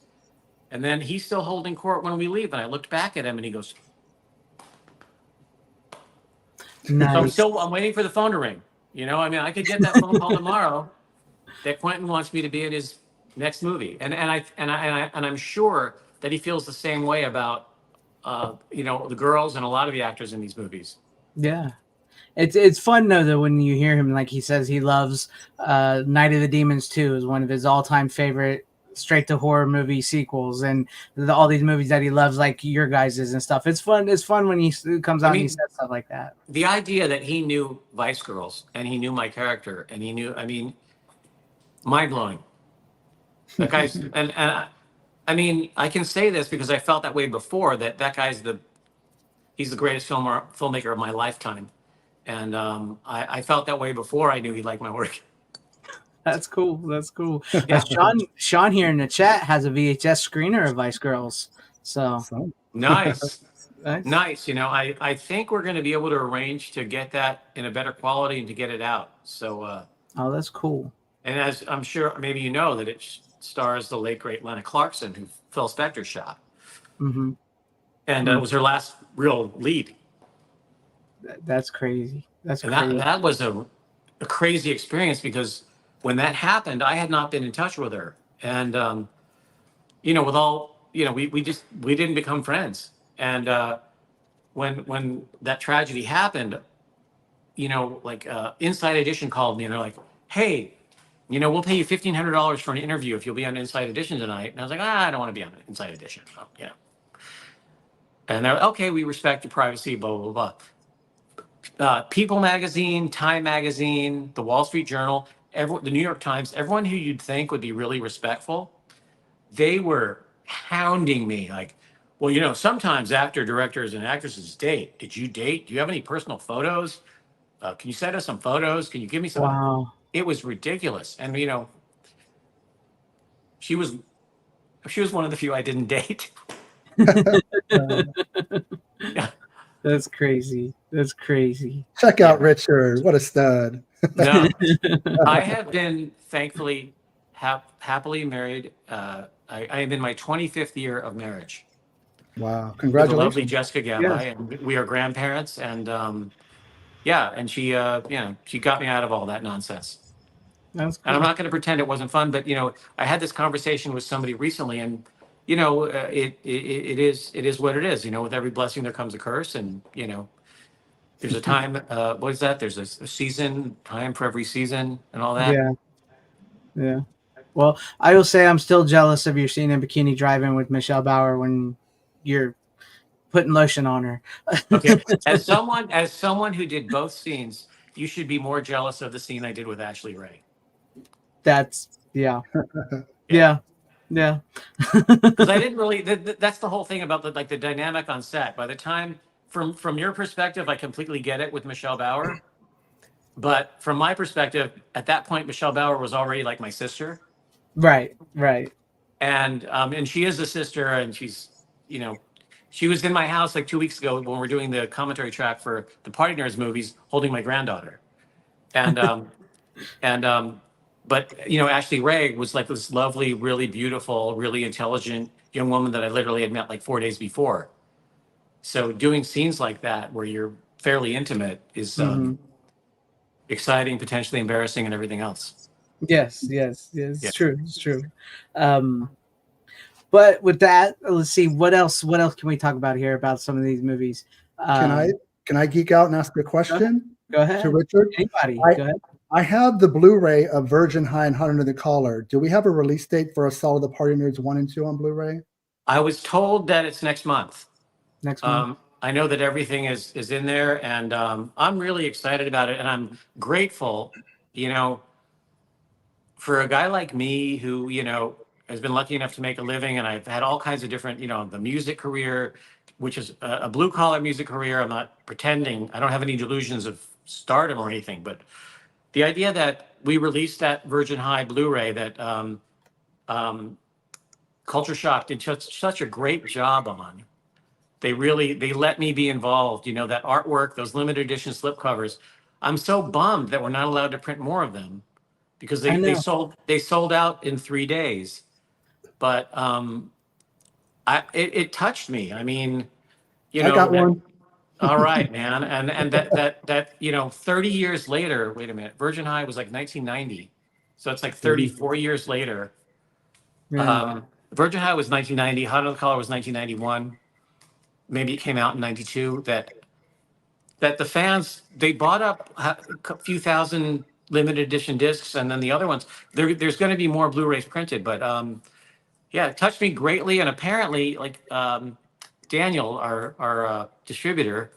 and then he's still holding court when we leave. And I looked back at him, and he goes, Nice. So I'm waiting for the phone to ring. I could get that phone call tomorrow that Quentin wants me to be in his next movie. And I'm sure that he feels the same way about, the girls and a lot of the actors in these movies. Yeah. It's fun though when you hear him, like he says he loves Night of the Demons 2 is one of his all-time favorite straight to horror movie sequels, and all these movies that he loves, like your guys's and stuff. It's fun when he comes out and he says stuff like that. The idea that he knew Vice Girls and he knew my character and he knew, mind-blowing. That guy's and I can say this because I felt that way before, that guy's he's the greatest filmmaker of my lifetime. And I felt that way before I knew he liked my work. That's cool. Yeah, Sean here in the chat has a VHS screener of Vice Girls. So nice. Nice. I think we're going to be able to arrange to get that in a better quality and to get it out. So. Oh, that's cool. And as I'm sure maybe that it stars the late great Lena Clarkson, who Phil Spector shot. Mm-hmm. And it was her last real lead. That's crazy. That was a crazy experience, because when that happened, I had not been in touch with her. And, with all we didn't become friends. And when that tragedy happened, Inside Edition called me and they're like, "Hey, we'll pay you $1,500 for an interview if you'll be on Inside Edition tonight." And I was like, I don't want to be on Inside Edition. And they're like, "Okay, we respect your privacy, blah, blah, blah." People Magazine, Time Magazine, the Wall Street Journal, the New York Times, everyone who you'd think would be really respectful, they were hounding me like, "Well, sometimes actor, directors, and actresses date. Did you date? Do you have any personal photos? Can you send us some photos? Can you give me some?" Wow. It was ridiculous. And, she was one of the few I didn't date. Yeah. That's crazy. That's crazy. Check out Richard. What a stud. No, I have been thankfully happily married. I am in my 25th year of marriage. Wow. With the Congratulations. lovely Jessica Gabai, Yes. and we are grandparents. And and she got me out of all that nonsense. That's And I'm cool. not going to pretend it wasn't fun, but I had this conversation with somebody recently, and it is what it is. With every blessing there comes a curse, and there's a time. What is that? There's a season, time for every season, and all that. Yeah. Yeah. Well, I will say I'm still jealous of your scene in Bikini Driving with Michelle Bauer when you're putting lotion on her. Okay, as someone who did both scenes, you should be more jealous of the scene I did with Ashley Ray. That's yeah. Because I didn't really. That's the whole thing about the dynamic on set. By the time, from your perspective, I completely get it with Michelle Bauer. But from my perspective, at that point, Michelle Bauer was already like my sister. Right. And she is a sister, and she's, she was in my house like 2 weeks ago when we're doing the commentary track for the Party Nerds movies, holding my granddaughter. And but Ashley Ray was like this lovely, really beautiful, really intelligent young woman that I literally had met like 4 days before. So doing scenes like that where you're fairly intimate is exciting, potentially embarrassing, and everything else. Yes. It's true. It's true. But with that, let's see what else can we talk about here about some of these movies. Can I geek out and ask a question? Go ahead. To Richard? Anybody? Go ahead. I have the Blu-ray of Virgin High and Hot Under the Collar. Do we have a release date for Assault of the Party Nerds 1 and 2 on Blu-ray? I was told that it's next month. Next month. I know that everything is in there, and I'm really excited about it, and I'm grateful, for a guy like me who, has been lucky enough to make a living, and I've had all kinds of different, the music career, which is a blue-collar music career. I'm not pretending. I don't have any delusions of stardom or anything, but the idea that we released that Virgin High Blu-ray that Culture Shock did such a great job on. They let me be involved. That artwork, those limited edition slipcovers. I'm so bummed that we're not allowed to print more of them because they sold out in 3 days. But it touched me. I mean, I got one. All right, man. And that 30 years later, wait a minute, Virgin High was like 1990. So it's like 34 years later. Yeah. Virgin High was 1990, Hot Under the Collar was 1991. Maybe it came out in 92, that the fans, they bought up a few thousand limited edition discs, and then the other ones, there's going to be more Blu-rays printed. But it touched me greatly, and apparently, like Daniel, our distributor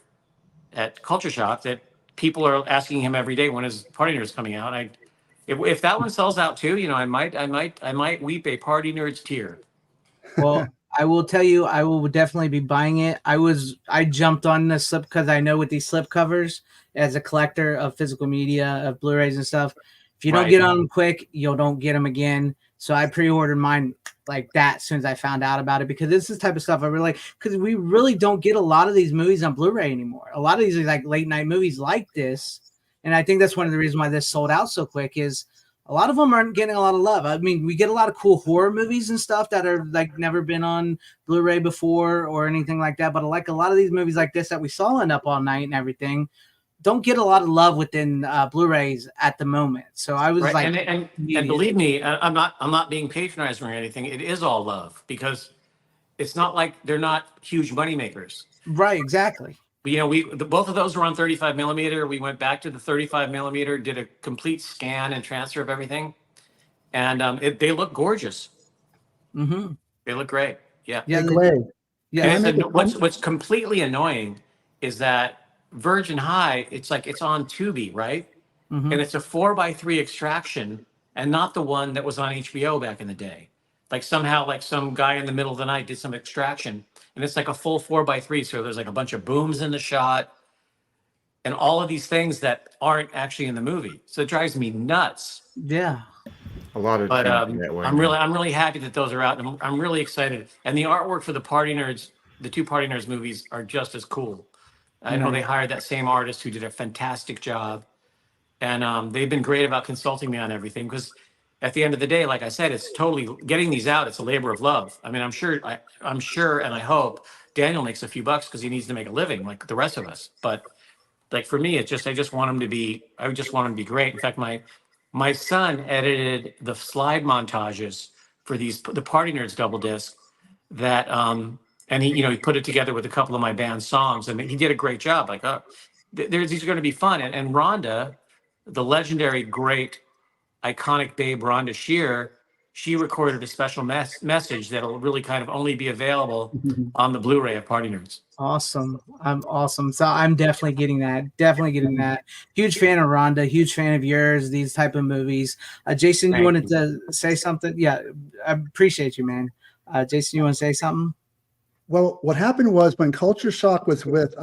at Culture Shock, that people are asking him every day when his Party Nerds coming out. If that one sells out too, I might weep a Party Nerds tear. Well, I will tell you, I will definitely be buying it. I jumped on this slip because I know with these slip covers, as a collector of physical media, of Blu-rays and stuff, if you don't get on them quick, you don't get them again. So I pre-ordered mine like that as soon as I found out about it, because this is the type of stuff I really, because we really don't get a lot of these movies on Blu-ray anymore. A lot of these are like late night movies like this. And I think that's one of the reasons why this sold out so quick is a lot of them aren't getting a lot of love. I mean, we get a lot of cool horror movies and stuff that are like never been on Blu-ray before or anything like that. But like a lot of these movies like this that we saw in Up All Night and everything don't get a lot of love within Blu-rays at the moment. So I was like, and believe me, I'm not being patronizing or anything. It is all love, because it's not like they're not huge money makers. Right, exactly. But, both of those were on 35 millimeter. We went back to the 35 millimeter, did a complete scan and transfer of everything, and they look gorgeous. Mm-hmm. They look great. Yeah. Yeah. Hey, Greg, Yeah. Can I make a What's completely annoying is that Virgin High, it's on Tubi, right? Mm-hmm. And it's a 4:3 extraction, and not the one that was on HBO back in the day. Like somehow, like some guy in the middle of the night did some extraction, and it's like a full 4:3. So there's like a bunch of booms in the shot, and all of these things that aren't actually in the movie. So it drives me nuts. Yeah. A lot of But films that way, I'm man. really happy that those are out, and I'm really excited. And the artwork for the two Party Nerds movies are just as cool. I know they hired that same artist who did a fantastic job, and they've been great about consulting me on everything. Because at the end of the day, like I said, it's totally getting these out. It's a labor of love. I mean, I'm sure, and I hope Daniel makes a few bucks because he needs to make a living like the rest of us. But like for me, I just want him to be. I just want him to be great. In fact, my son edited the slide montages for the Party Nerds double disc that and he put it together with a couple of my band songs, and he did a great job. Like these are going to be fun. And Rhonda, the legendary great iconic babe Rhonda Shear, she recorded a special message that'll really kind of only be available on the Blu-ray of Party Nerds. Awesome. I'm awesome. So I'm definitely getting that. Definitely getting that. Huge fan of Rhonda. Huge fan of yours. These type of movies. Jason, you wanted to say something? Yeah, I appreciate you, man. Jason, you want to say something? Well, what happened was when Culture Shock was with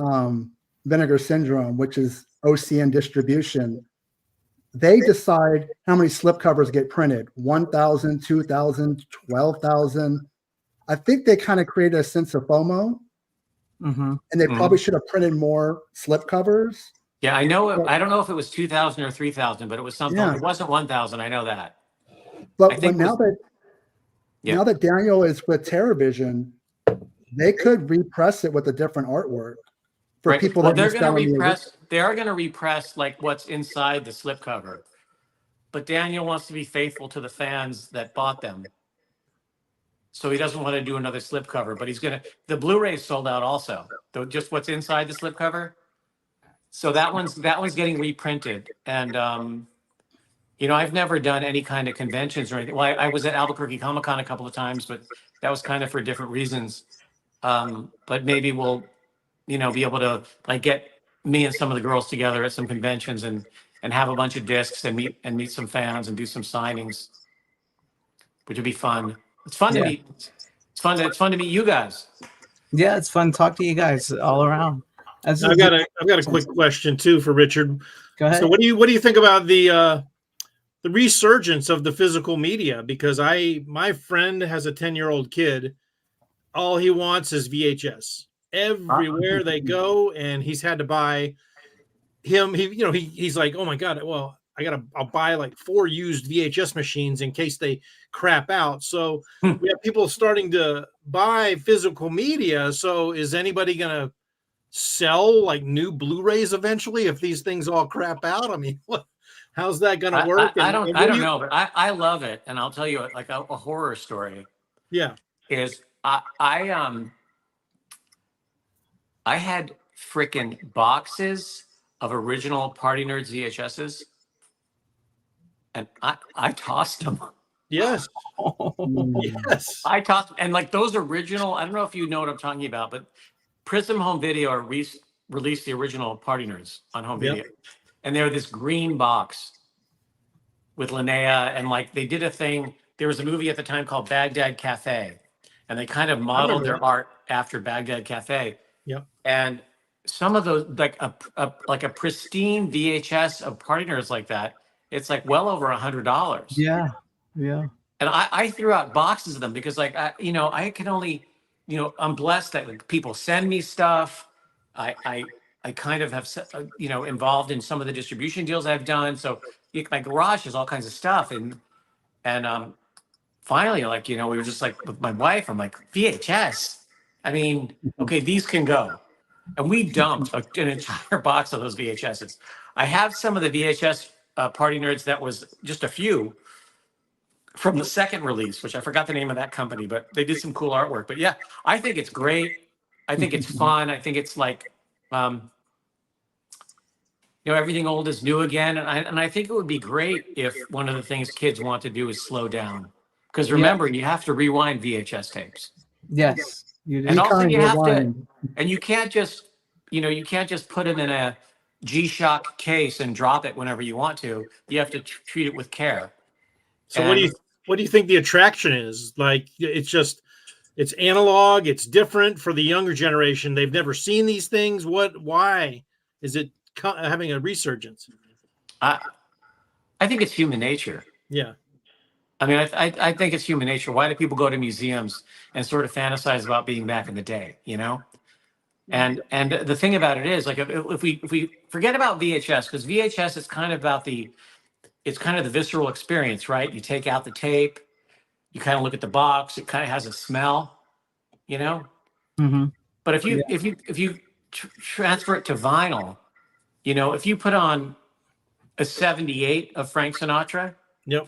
Vinegar Syndrome, which is OCN distribution, they decide how many slipcovers get printed, 1,000, 2,000, 12,000. I think they kind of created a sense of FOMO, and they probably should have printed more slipcovers. Yeah, I know. I don't know if it was 2,000 or 3,000, but it was something. Yeah. It wasn't 1,000. I know that. But now that Daniel is with TerraVision, they could repress it with a different artwork for people that they're going to repress. They are going to repress like what's inside the slipcover. But Daniel wants to be faithful to the fans that bought them, so he doesn't want to do another slipcover. But he's going to. The Blu-ray is sold out also. Just what's inside the slipcover. So that one's getting reprinted, and I've never done any kind of conventions or anything. Well, I was at Albuquerque Comic Con a couple of times, but that was kind of for different reasons. But maybe we'll, be able to like get me and some of the girls together at some conventions and have a bunch of discs and meet some fans and do some signings, which would be fun. It's fun to meet. It's fun to meet you guys. Yeah, it's fun to talk to you guys all around. I've got a quick question too for Richard. Go ahead. So what do you think about the resurgence of the physical media? Because my friend has a 10-year-old kid. All he wants is VHS. Everywhere they go, and he's had to buy him. He's like, oh my god, well, I'll buy like 4 used VHS machines in case they crap out. So we have people starting to buy physical media. So is anybody gonna sell like new Blu-rays eventually if these things all crap out? I mean, how's that gonna work? I don't know, but I love it, and I'll tell you like a horror story. Yeah, is I had freaking boxes of original Party Nerds VHSs, and I tossed them. Yes. Yes. I tossed, and like those original, I don't know if you know what I'm talking about, but Prism Home Video released the original Party Nerds on home video. And they're this green box with Linnea, and like they did a thing. There was a movie at the time called Baghdad Cafe, and they kind of modeled their art after Baghdad Cafe. Yep. And some of those, like a pristine VHS of Party Nerds like that, it's like well over $100. Yeah. Yeah. And I threw out boxes of them because like, I can only, I'm blessed that like, people send me stuff. I kind of have, involved in some of the distribution deals I've done. So my garage has all kinds of stuff. And finally, like, we were just like with my wife, I'm like, VHS. I mean, okay, these can go. And we dumped an entire box of those VHSs. I have some of the VHS Party Nerds that was just a few from the second release, which I forgot the name of that company, but they did some cool artwork. But yeah, I think it's great. I think it's fun. I think it's like, everything old is new again. And I think it would be great if one of the things kids want to do is slow down. Because remember, you have to rewind VHS tapes. Yes. You And do. also you have to, rewind. and you can't just, you can't just put them in a G-Shock case and drop it whenever you want to. You have to treat it with care. So what do you think the attraction is? Like, it's analog, it's different for the younger generation. They've never seen these things. Why is it having a resurgence? I think it's human nature. Yeah. I mean, I think it's human nature. Why do people go to museums and sort of fantasize about being back in the day, And the thing about it is, like, if we forget about VHS, because VHS is kind of about it's kind of the visceral experience, right? You take out the tape, you kind of look at the box, it kind of has a smell, Mm-hmm. But if you transfer it to vinyl, if you put on a 78 of Frank Sinatra, Yep.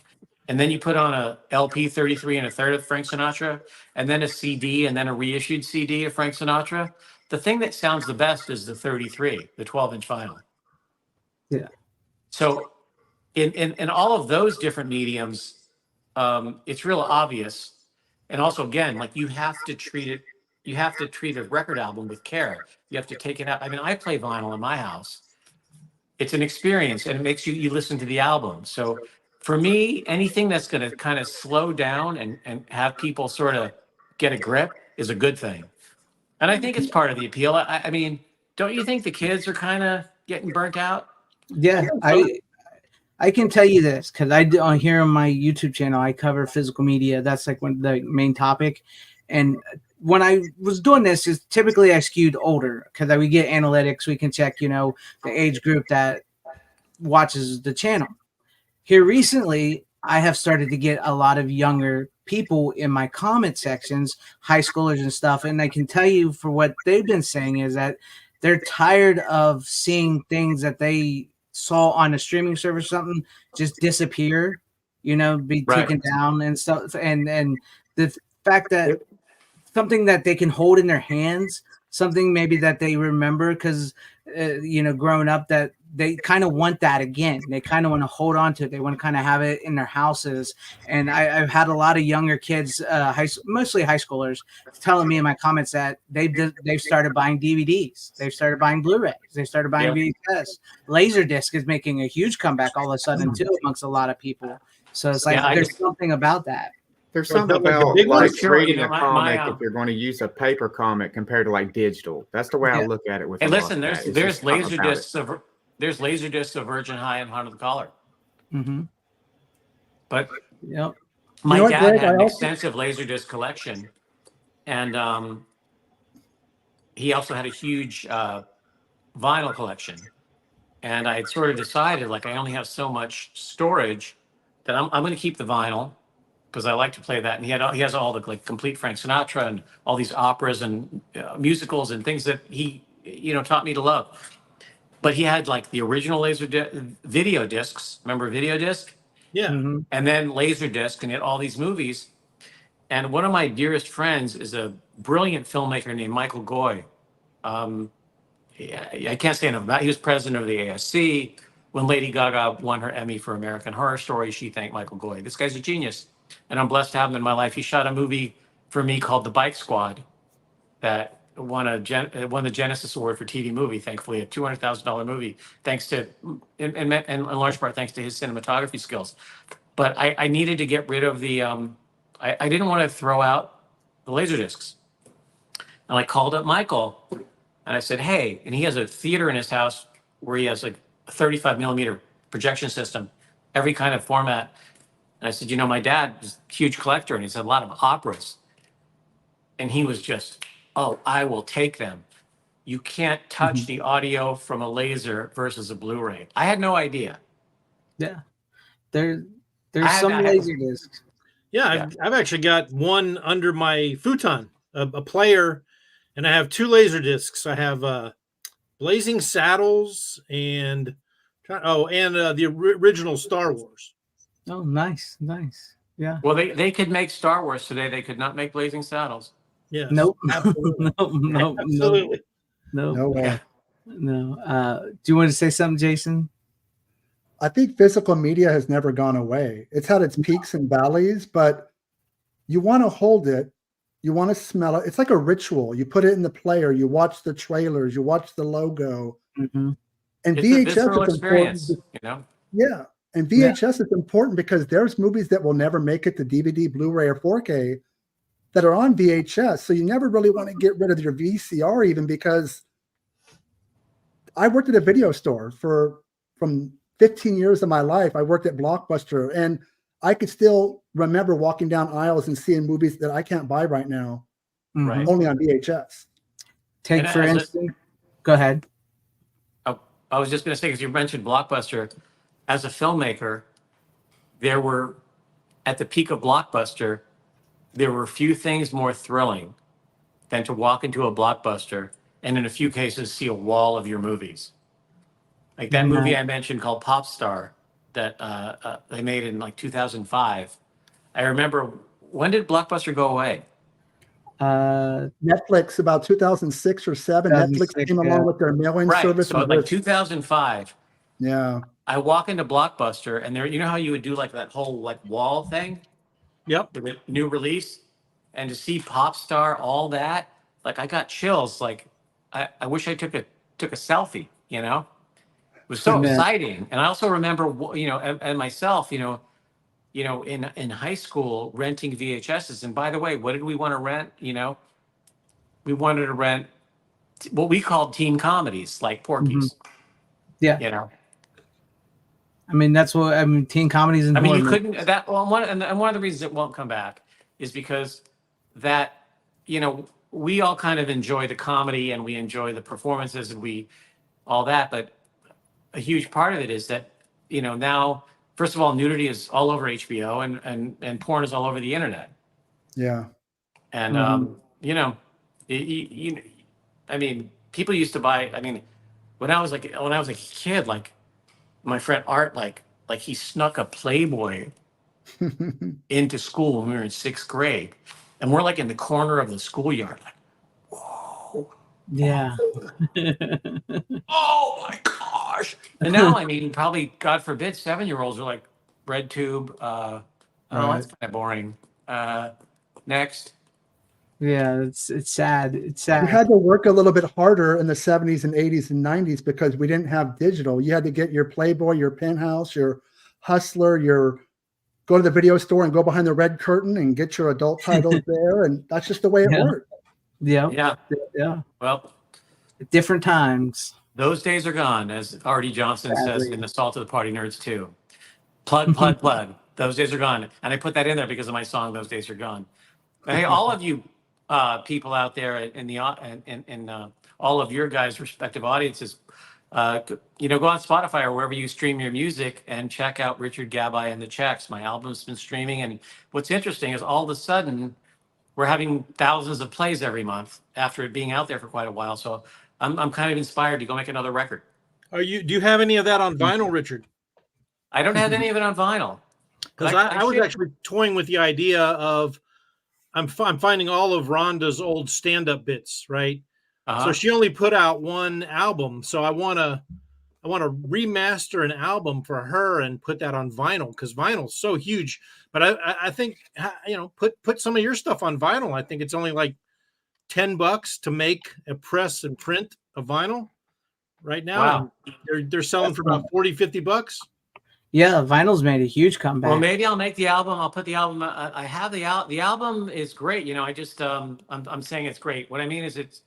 and then you put on a LP 33 and a third of Frank Sinatra, and then a CD, and then a reissued CD of Frank Sinatra, the thing that sounds the best is the 33, the 12-inch vinyl. Yeah. So in all of those different mediums, it's real obvious. And also, again, like, you have to treat a record album with care. You have to take it out. I mean, I play vinyl in my house. It's an experience, and it makes you listen to the album. So for me, anything that's going to kind of slow down and have people sort of get a grip is a good thing. And I think it's part of the appeal. I mean, don't you think the kids are kind of getting burnt out? Yeah, I can tell you this because I do on here on my YouTube channel. I cover physical media. That's like the main topic. And when I was doing this, is typically I skewed older because we get analytics. We can check, the age group that watches the channel. Here recently, I have started to get a lot of younger people in my comment sections, high schoolers and stuff. And I can tell you for what they've been saying is that they're tired of seeing things that they saw on a streaming service, something just disappear, be taken down and stuff. And the fact that something that they can hold in their hands, something maybe that they remember because, growing up, that they kind of want that again. They kind of want to hold on to it. They want to kind of have it in their houses. And I've had a lot of younger kids, mostly high schoolers, telling me in my comments that they've started buying DVDs. They've started buying Blu-rays. They started buying VHS. Laserdisc is making a huge comeback all of a sudden too amongst a lot of people. So it's like there's something about that. There's something about reading a comic if you're going to use a paper comic compared to like digital. That's the way I look at it. With and listen, there's laser discs of Virgin High and Heart of the Collar. Mm-hmm. But yep. My dad had an extensive laserdisc collection, and he also had a huge vinyl collection. And I had sort of decided, like, I only have so much storage that I'm going to keep the vinyl because I like to play that. And he has all the like complete Frank Sinatra and all these operas and musicals and things that he taught me to love. But he had like the original video discs. Remember video disc? Yeah. Mm-hmm. And then Laserdisc, and he had all these movies. And one of my dearest friends is a brilliant filmmaker named Michael Goy. I can't say enough about. He was president of the ASC. When Lady Gaga won her Emmy for American Horror Story, she thanked Michael Goy. This guy's a genius, and I'm blessed to have him in my life. He shot a movie for me called The Bike Squad that won the Genesis Award for TV movie, thankfully, a $200,000 movie, thanks to, in large part, thanks to his cinematography skills. But I needed to get rid of the, I didn't want to throw out the laser discs. And I called up Michael and I said, hey, and he has a theater in his house where he has like a 35 millimeter projection system, every kind of format. And I said, my dad is a huge collector and he's had a lot of operas. And he was just, oh, I will take them. You can't touch the audio from a laser versus a Blu-ray. I had no idea. Yeah. There's some laser discs. Yeah, I've actually got one under my futon, a player, and I have two laser discs. I have Blazing Saddles and the original Star Wars. Oh, nice. Yeah. Well, they could make Star Wars today. They could not make Blazing Saddles. Yes. Nope. Absolutely. No. Absolutely. No way. Yeah. No. Do you want to say something, Jason? I think physical media has never gone away. It's had its peaks and valleys, but you want to hold it. You want to smell it. It's like a ritual. You put it in the player. You watch the trailers. You watch the logo. Mm-hmm. And It's a VHS visceral is experience, important. Yeah. And VHS is important because there's movies that will never make it to DVD, Blu-ray, or 4K that are on VHS. So you never really want to get rid of your VCR even, because I worked at a video store from 15 years of my life. I worked at Blockbuster, and I could still remember walking down aisles and seeing movies that I can't buy right now, Right. only on VHS. Take, for instance, go ahead. Oh, I was just going to say, because you mentioned Blockbuster, as a filmmaker, there were, at the peak of Blockbuster, there were few things more thrilling than to walk into a Blockbuster and in a few cases see a wall of your movies. Like that movie I mentioned called Pop Star that they made in like 2005. I remember, when did Blockbuster go away? Netflix, about 2006 or 7. Netflix came along with their mail-in service. So like 2005. Yeah. I walk into Blockbuster and there, you know how you would do like that whole like wall thing? Yep. The new release, and to see Pop Star, all that, like I got chills. Like I wish I took a selfie. You know, it was so exciting. And I also remember, you know, and myself, you know, in high school renting VHSs. And by the way, what did we want to rent? You know, we wanted to rent what we called teen comedies, like Porky's. Yeah. You know. I mean, that's what teen comedies. I mean, you couldn't. That well, one of the reasons it won't come back is because that, you know, we all kind of enjoy the comedy and we enjoy the performances and we all that, but a huge part of it is that, you know, now first of all, nudity is all over HBO and porn is all over the internet. Yeah. And you know, I mean, people used to buy. I mean, when I was a kid, like. My friend Art, like he snuck a Playboy into school when we were in 6th grade, and we're like in the corner of the schoolyard, like, whoa, yeah, oh my gosh! And now, I mean, probably God forbid, 7-year-olds are like red tube. Oh, that's kind of boring. Next. Yeah, it's sad. It's sad. You had to work a little bit harder in the 70s and 80s and 90s because we didn't have digital. You had to get your Playboy, your Penthouse, your Hustler, go to the video store and go behind the red curtain and get your adult titles there. And that's just the way it worked. Yeah. Well, different times. Those days are gone, as R.D. Johnson says in Assault of the Party Nerds 2. Plug. Those days are gone. And I put that in there because of my song, Those Days Are Gone. But hey, all of you people out there in the all of your guys' respective audiences, you know, go on Spotify or wherever you stream your music and check out Richard Gabai and the Checks. My album's been streaming, and what's interesting is all of a sudden we're having thousands of plays every month after it being out there for quite a while. So I'm kind of inspired to go make another record. Do you have any of that on vinyl, Richard? I don't have any of it on vinyl. Because I was actually toying with the idea of I'm finding all of Rhonda's old stand-up bits, right? So she only put out one album. So I want to remaster an album for her and put that on vinyl because vinyl's so huge. But I think, you know, put some of your stuff on vinyl. I think it's only like $10 to make a press and print a vinyl right now. Wow. They're selling for about $40-$50. Yeah, vinyl's made a huge comeback. Well, maybe I'll make the album. I'll put the album. I have the album is great. You know, I just I'm saying it's great. What I mean is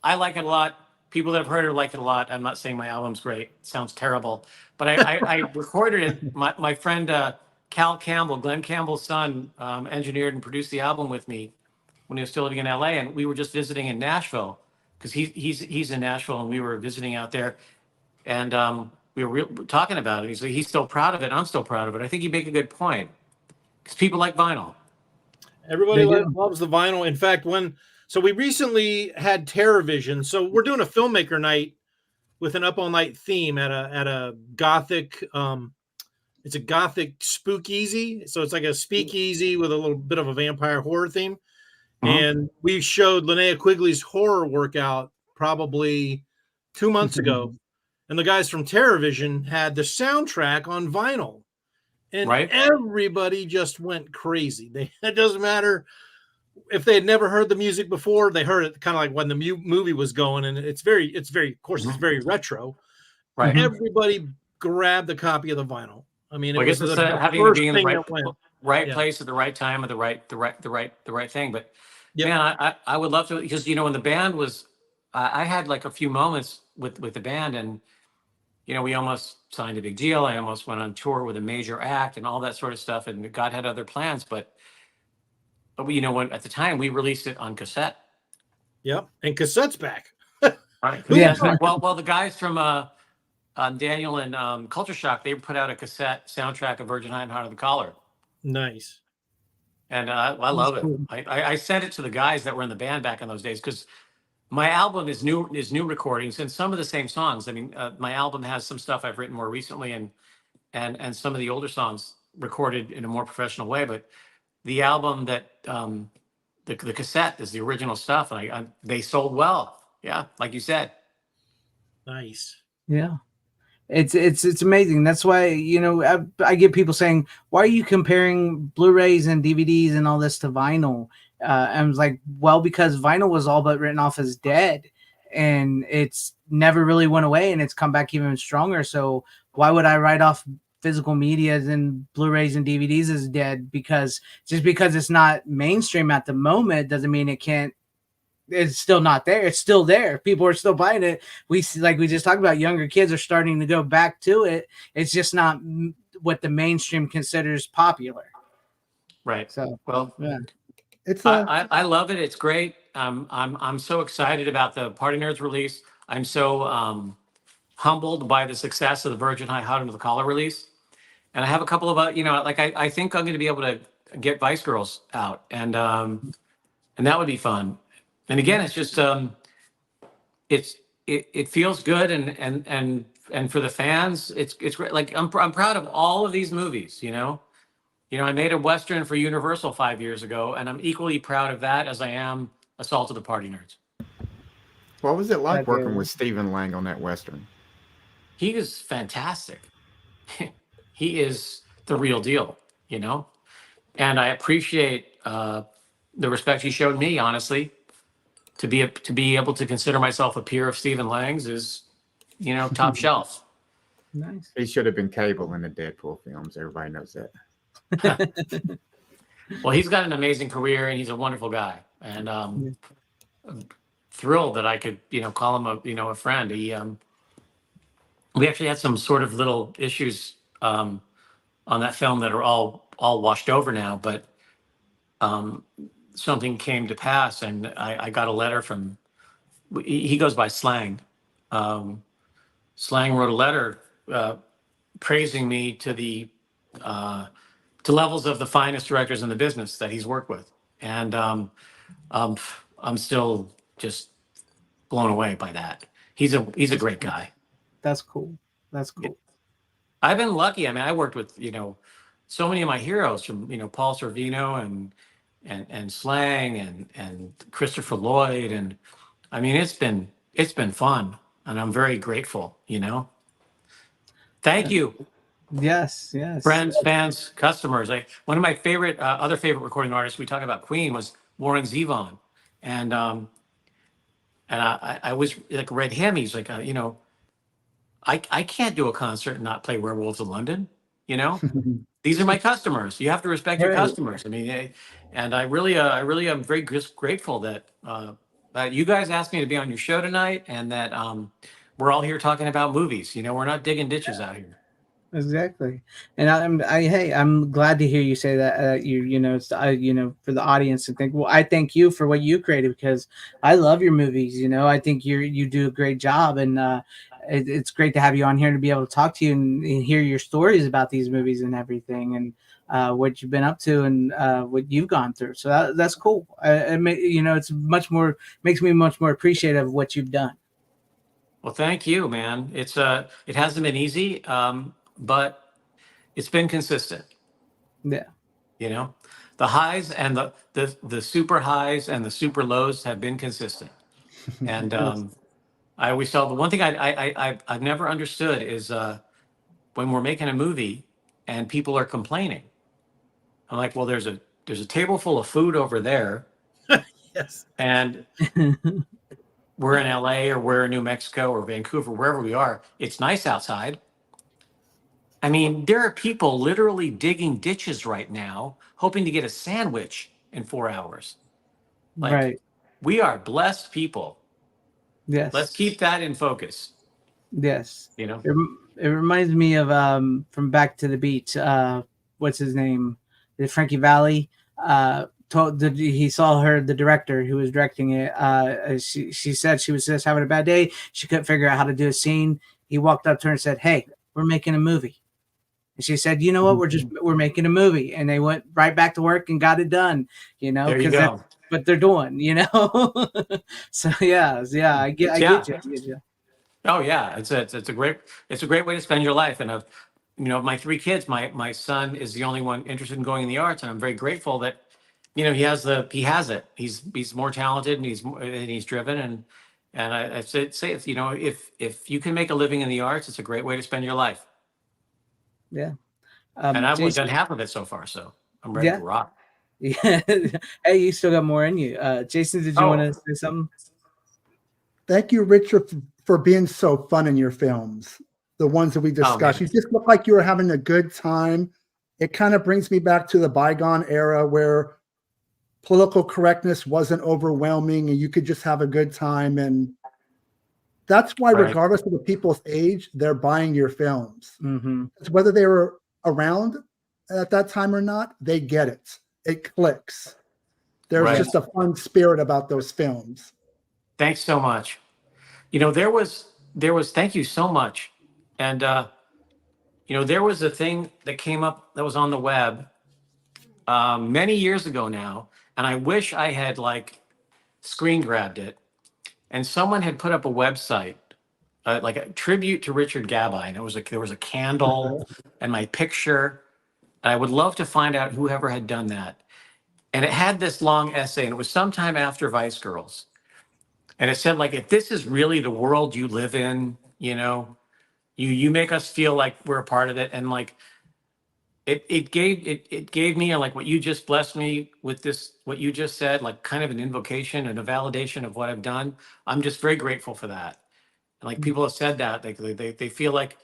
I like it a lot. People that have heard it like it a lot. I'm not saying my album's great. It sounds terrible, but I recorded it. My friend Cal Campbell, Glenn Campbell's son, engineered and produced the album with me when he was still living in LA, and we were just visiting in Nashville because he's in Nashville and we were visiting out there, and we were talking about it. He's still proud of it. I'm still proud of it. I think you make a good point because people like vinyl. Everybody loves the vinyl. In fact, we recently had TerrorVision. So we're doing a filmmaker night with an up all night theme at a Gothic It's a gothic spookeasy. So it's like a speakeasy with a little bit of a vampire horror theme. And we showed Linnea Quigley's horror workout probably 2 months ago. And the guys from TerrorVision had the soundtrack on vinyl. And everybody just went crazy. It doesn't matter if they had never heard the music before, they heard it kind of like when the movie was going. And it's very, of course, it's very retro. Right. Everybody grabbed a copy of the vinyl. I mean, well, it was having to be in the right Yeah. place at the right time at the right thing. But man, I would love to, because when the band was, I had like a few moments with the band, and we almost signed a big deal. I almost went on tour with a major act and all that sort of stuff. And God had other plans, but we, when at the time we released it on cassette. Yep, and cassette's back. Right. Yeah. Well, the guys from Daniel and Culture Shock, they put out a cassette soundtrack of Virgin High and Heart of the Collar. Nice. And I love it. I sent it to the guys that were in the band back in those days, because my album is new recordings and some of the same songs. I mean, my album has some stuff I've written more recently, and some of the older songs recorded in a more professional way. But the album that the cassette is the original stuff, and they sold well. Yeah, like you said. Nice. Yeah. It's amazing. That's why, I get people saying, why are you comparing Blu-rays and DVDs and all this to vinyl? I was like, well, because vinyl was all but written off as dead, and it's never really went away, and it's come back even stronger. So why would I write off physical media and Blu-rays and DVDs as dead? Because just because it's not mainstream at the moment doesn't mean it's still not there. It's still there. People are still buying it. We just talked about, younger kids are starting to go back to it. It's just not what the mainstream considers popular. Right. So, well, yeah. I love it. It's great. I'm so excited about the Party Nerds release. I'm so humbled by the success of the Virgin High Hot Under the Collar release. And I have a couple of I think I'm going to be able to get Vice Girls out, and that would be fun. And again, it's just it feels good, and for the fans, it's great. Like I'm proud of all of these movies. I made a Western for Universal 5 years ago, and I'm equally proud of that as I am Assault of the Party Nerds. What was it like working with Stephen Lang on that Western? He is fantastic. He is the real deal, and I appreciate the respect he showed me, honestly. To be able to consider myself a peer of Stephen Lang's is, top shelf. Nice. He should have been Cable in the Deadpool films. Everybody knows that. Well, he's got an amazing career, and he's a wonderful guy. And I'm thrilled that I could, call him a friend. We actually had some sort of little issues on that film that are all washed over now, but something came to pass, and I got a letter from, he goes by Slang. Slang wrote a letter praising me to levels of the finest directors in the business that he's worked with. And I'm still just blown away by that. He's a great guy. That's cool. That's cool. I've been lucky. I mean, I worked with, so many of my heroes, from, Paul Sorvino and Slang and Christopher Lloyd. And I mean, it's been fun, and I'm very grateful, Thank you. Yes. Friends, fans, customers. One of my favorite, other favorite recording artists, we talk about Queen, was Warren Zevon. And I was like, read him. He's like, I can't do a concert and not play Werewolves of London, These are my customers. You have to respect your customers. I mean, and I really am very grateful that you guys asked me to be on your show tonight, and that we're all here talking about movies. We're not digging ditches out here. Exactly. And I'm glad to hear you say that. For the audience to think, well, I thank you for what you created, because I love your movies. I think you do a great job, and it's great to have you on here to be able to talk to you and hear your stories about these movies and everything, and what you've been up to, and what you've gone through. So that's cool. It's makes me much more appreciative of what you've done. Well, thank you, man. It hasn't been easy, but it's been consistent. Yeah. You know, the highs and the super highs and the super lows have been consistent. And I always tell the one thing I've never understood is when we're making a movie and people are complaining. I'm like, well, there's a table full of food over there. Yes. And we're in LA or we're in New Mexico or Vancouver, wherever we are. It's nice outside. I mean, there are people literally digging ditches right now, hoping to get a sandwich in 4 hours. Like, Right. we are blessed people. Yes. Let's keep that in focus. Yes. You know, it reminds me of from Back to the Beach. What's his name? Frankie Valli. He saw her, the director who was directing it. She said she was just having a bad day. She couldn't figure out how to do a scene. He walked up to her and said, "Hey, we're making a movie." And she said, "You know what? We're making a movie." And they went right back to work and got it done. You know, there you because that's go. what they're doing. You know. So yeah, I get you. Oh yeah, it's a great way to spend your life. And you know, my 3 kids, my son is the only one interested in going in the arts, and I'm very grateful that, you know, he has it. He's more talented and he's driven, and I say you know, if you can make a living in the arts, it's a great way to spend your life. Yeah. And I've only Jason, done half of it so far, so I'm ready to rock. Yeah. Hey, you still got more in you. Jason, did you want to say something? Thank you, Richard, for being so fun in your films. The ones that we discussed. You just look like you were having a good time. It kind of brings me back to the bygone era where political correctness wasn't overwhelming and you could just have a good time. And that's why, regardless of the people's age, they're buying your films. Mm-hmm. Whether they were around at that time or not, they get it. It clicks. There's just a fun spirit about those films. Thanks so much. You know, there was thank you so much. And you know, there was a thing that came up that was on the web many years ago now, and I wish I had like screen grabbed it. And someone had put up a website, like a tribute to Richard Gabai, and there was a candle and my picture. And I would love to find out whoever had done that. And it had this long essay, and it was sometime after Vice Girls. And it said, like, if this is really the world you live in, you know, you make us feel like we're a part of it. And like, it gave me, like what you just blessed me with this, what you just said, like kind of an invocation and a validation of what I've done. I'm just very grateful for that. And like people have said that they feel like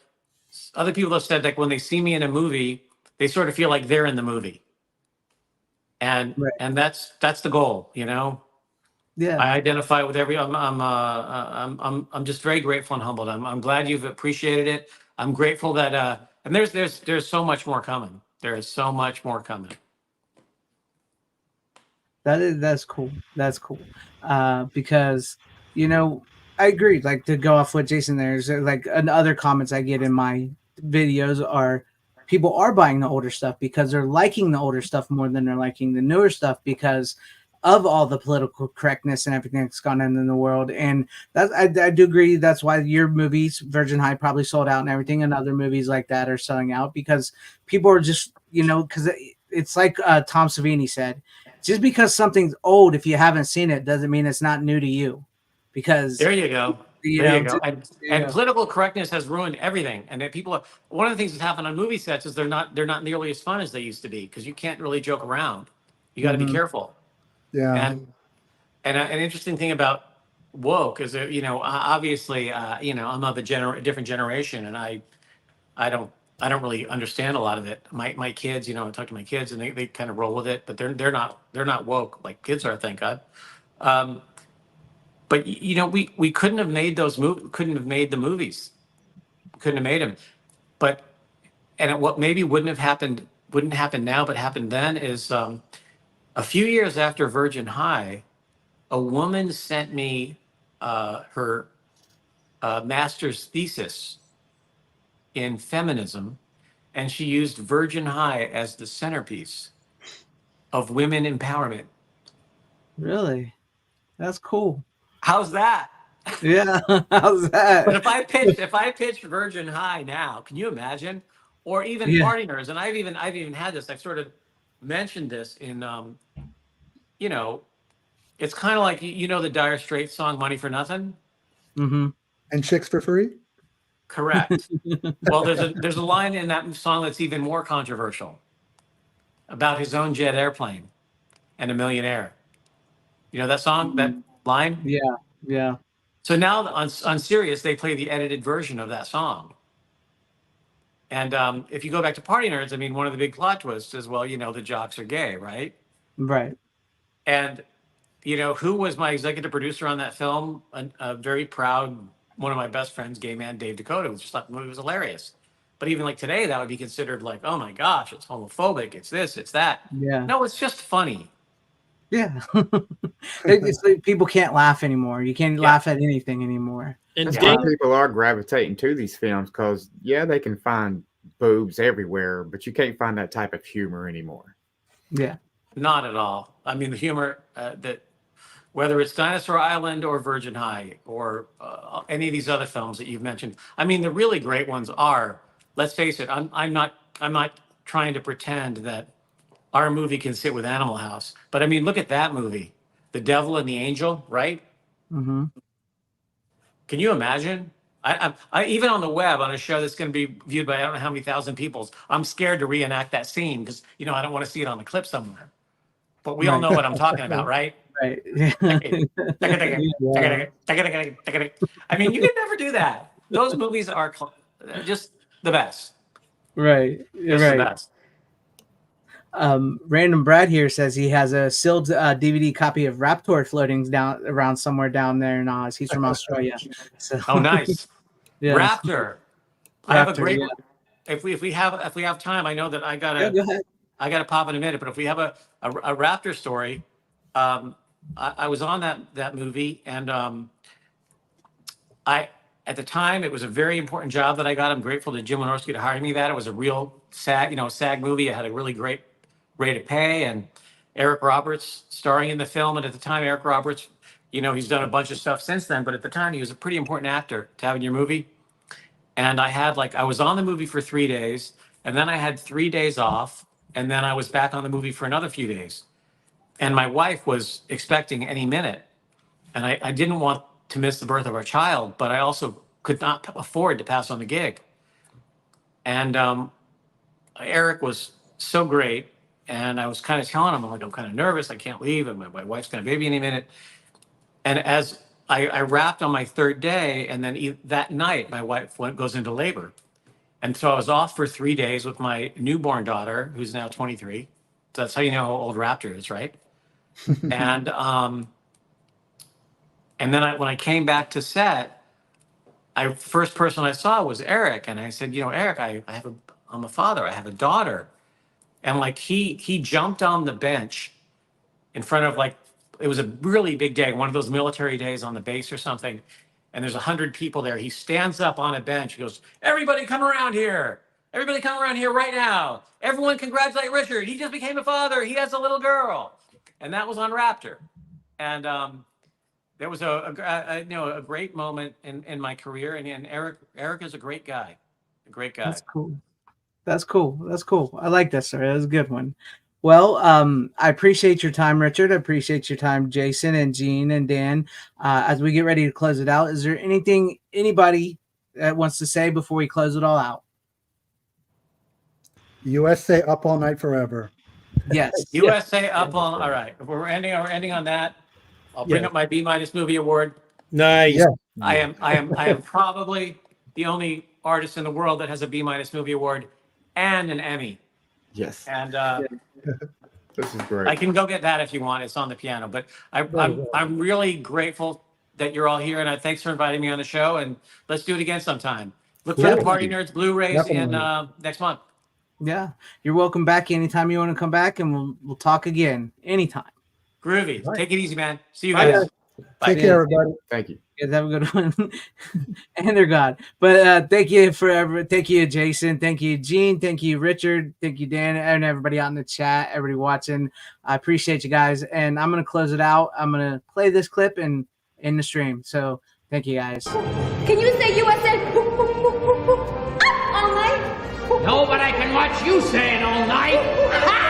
other people have said, like when they see me in a movie, they sort of feel like they're in the movie. And that's the goal, you know. Yeah, I identify with I'm just very grateful and humbled. I'm glad you've appreciated it. I'm grateful that and there's so much more coming. There is so much more coming. That's cool. That's cool. Because you know, I agree. Like to go off what Jason there's like other comments I get in my videos are people are buying the older stuff because they're liking the older stuff more than they're liking the newer stuff because of all the political correctness and everything that's gone on in the world. And that I do agree. That's why your movies, Virgin High, probably sold out and everything, and other movies like that are selling out because people are just, you know, because it's like Tom Savini said, just because something's old, if you haven't seen it, doesn't mean it's not new to you. Because there you go. There you go. And political correctness has ruined everything. And that people are, one of the things that's happened on movie sets is they're not nearly as fun as they used to be because you can't really joke around. You got to be careful. Yeah. And an interesting thing about woke is that, you know, obviously, you know, I'm of a different generation, and I don't really understand a lot of it. My kids, you know, I talk to my kids, and they kind of roll with it, but they're not woke like kids are, thank God. But you know, we couldn't have made couldn't have made the movies, couldn't have made them. But what maybe wouldn't happen now, but happened then is a few years after Virgin High, a woman sent me her master's thesis in feminism, and she used Virgin High as the centerpiece of women empowerment. Really? That's cool. How's that? Yeah, how's that? But if I pitched Virgin High now, can you imagine or even party nerds. And I've even had this. I've sort of mentioned this in, you know, it's kind of like, you know, the Dire Straits song "Money for Nothing." And Chicks for Free. Correct. Well, there's a line in that song that's even more controversial about his own jet airplane and a millionaire. You know that song, that line? Yeah. So now on Sirius, they play the edited version of that song. And if you go back to Party Nerds, I mean, one of the big plot twists is, well, you know, the jocks are gay, right? Right. And, you know, who was my executive producer on that film? A very proud, one of my best friends, gay man, Dave Dakota, who just thought the movie was hilarious. But even like today, that would be considered like, oh my gosh, it's homophobic, it's this, it's that. Yeah. No, it's just funny. Yeah. It's like people can't laugh anymore. You can't laugh at anything anymore. And that's why people are gravitating to these films, because they can find boobs everywhere, but you can't find that type of humor anymore. Yeah. Not at all. I mean, the humor that, whether it's Dinosaur Island or Virgin High or any of these other films that you've mentioned, I mean, the really great ones are, let's face it, I'm not trying to pretend that our movie can sit with Animal House, but I mean, look at that movie, The Devil and the Angel, right? Mm-hmm. Can you imagine? I even on the web, on a show that's going to be viewed by I don't know how many thousand people, I'm scared to reenact that scene because, you know, I don't want to see it on the clip somewhere. But we all know what I'm talking about, right? Right. I mean, you can never do that. Those movies are just the best. Right. Just the best. Random Brad here says he has a sealed DVD copy of Raptor floating down around somewhere down there in Oz. He's from Australia. So. Oh, nice. Yeah. Raptor. I have a great. Yeah. If we have time, I know that I gotta pop in a minute. But if we have a Raptor story, I was on that movie, and at the time it was a very important job that I got. I'm grateful to Jim Wynorski to hire me. That it was a real SAG movie. It had a really great rate of pay, and Eric Roberts starring in the film. And at the time, Eric Roberts, you know, he's done a bunch of stuff since then, but at the time he was a pretty important actor to have in your movie. And I was on the movie for 3 days, and then I had 3 days off, and then I was back on the movie for another few days. And my wife was expecting any minute, and I didn't want to miss the birth of our child, but I also could not afford to pass on the gig. And Eric was so great, and I was kind of telling him, I'm kind of nervous, I can't leave, and my wife's going to baby any minute. And as I wrapped on my third day, and then that night, my wife goes into labor. And so I was off for 3 days with my newborn daughter, who's now 23. So that's how you know how old Raptor is, right? And then when I came back to set, first person I saw was Eric, and I said, you know, Eric, I'm a father, I have a daughter, and he jumped on the bench in front of it was a really big day, one of those military days on the base or something, and there's 100 people there. He stands up on a bench, he goes, everybody come around here. Everybody come around here right now. Everyone congratulate Richard. He just became a father. He has a little girl. And that was on Raptor. And there was a great moment in my career. And Eric is a great guy. A great guy. That's cool. I like that, sir. That was a good one. Well, I appreciate your time, Richard. I appreciate your time, Jason and Gene and Dan. As we get ready to close it out, is there anything anybody that wants to say before we close it all out? USA up all night forever. Yes. USA up all right. If we're ending on that, I'll bring up my B- movie award. Nice. Yeah. I am probably the only artist in the world that has a B- movie award and an Emmy. Yes. And this is great. I can go get that if you want. It's on the piano. But I'm really grateful that you're all here, and thanks for inviting me on the show. And let's do it again sometime. Look for the Party Nerds Blu-rays in next month. Yeah, you're welcome back anytime you want to come back, and we'll talk again anytime. Groovy. Right. Take it easy, man. See you guys. Bye. Take care, everybody. Thank you. Guys, have a good one. And they're gone. But thank you forever. Thank you, Jason. Thank you, Gene. Thank you, Richard. Thank you, Dan, and everybody out in the chat, everybody watching. I appreciate you guys. And I'm going to close it out. I'm going to play this clip and end the stream. So thank you, guys. Can you say USA all night? No, but I can watch you say it all night.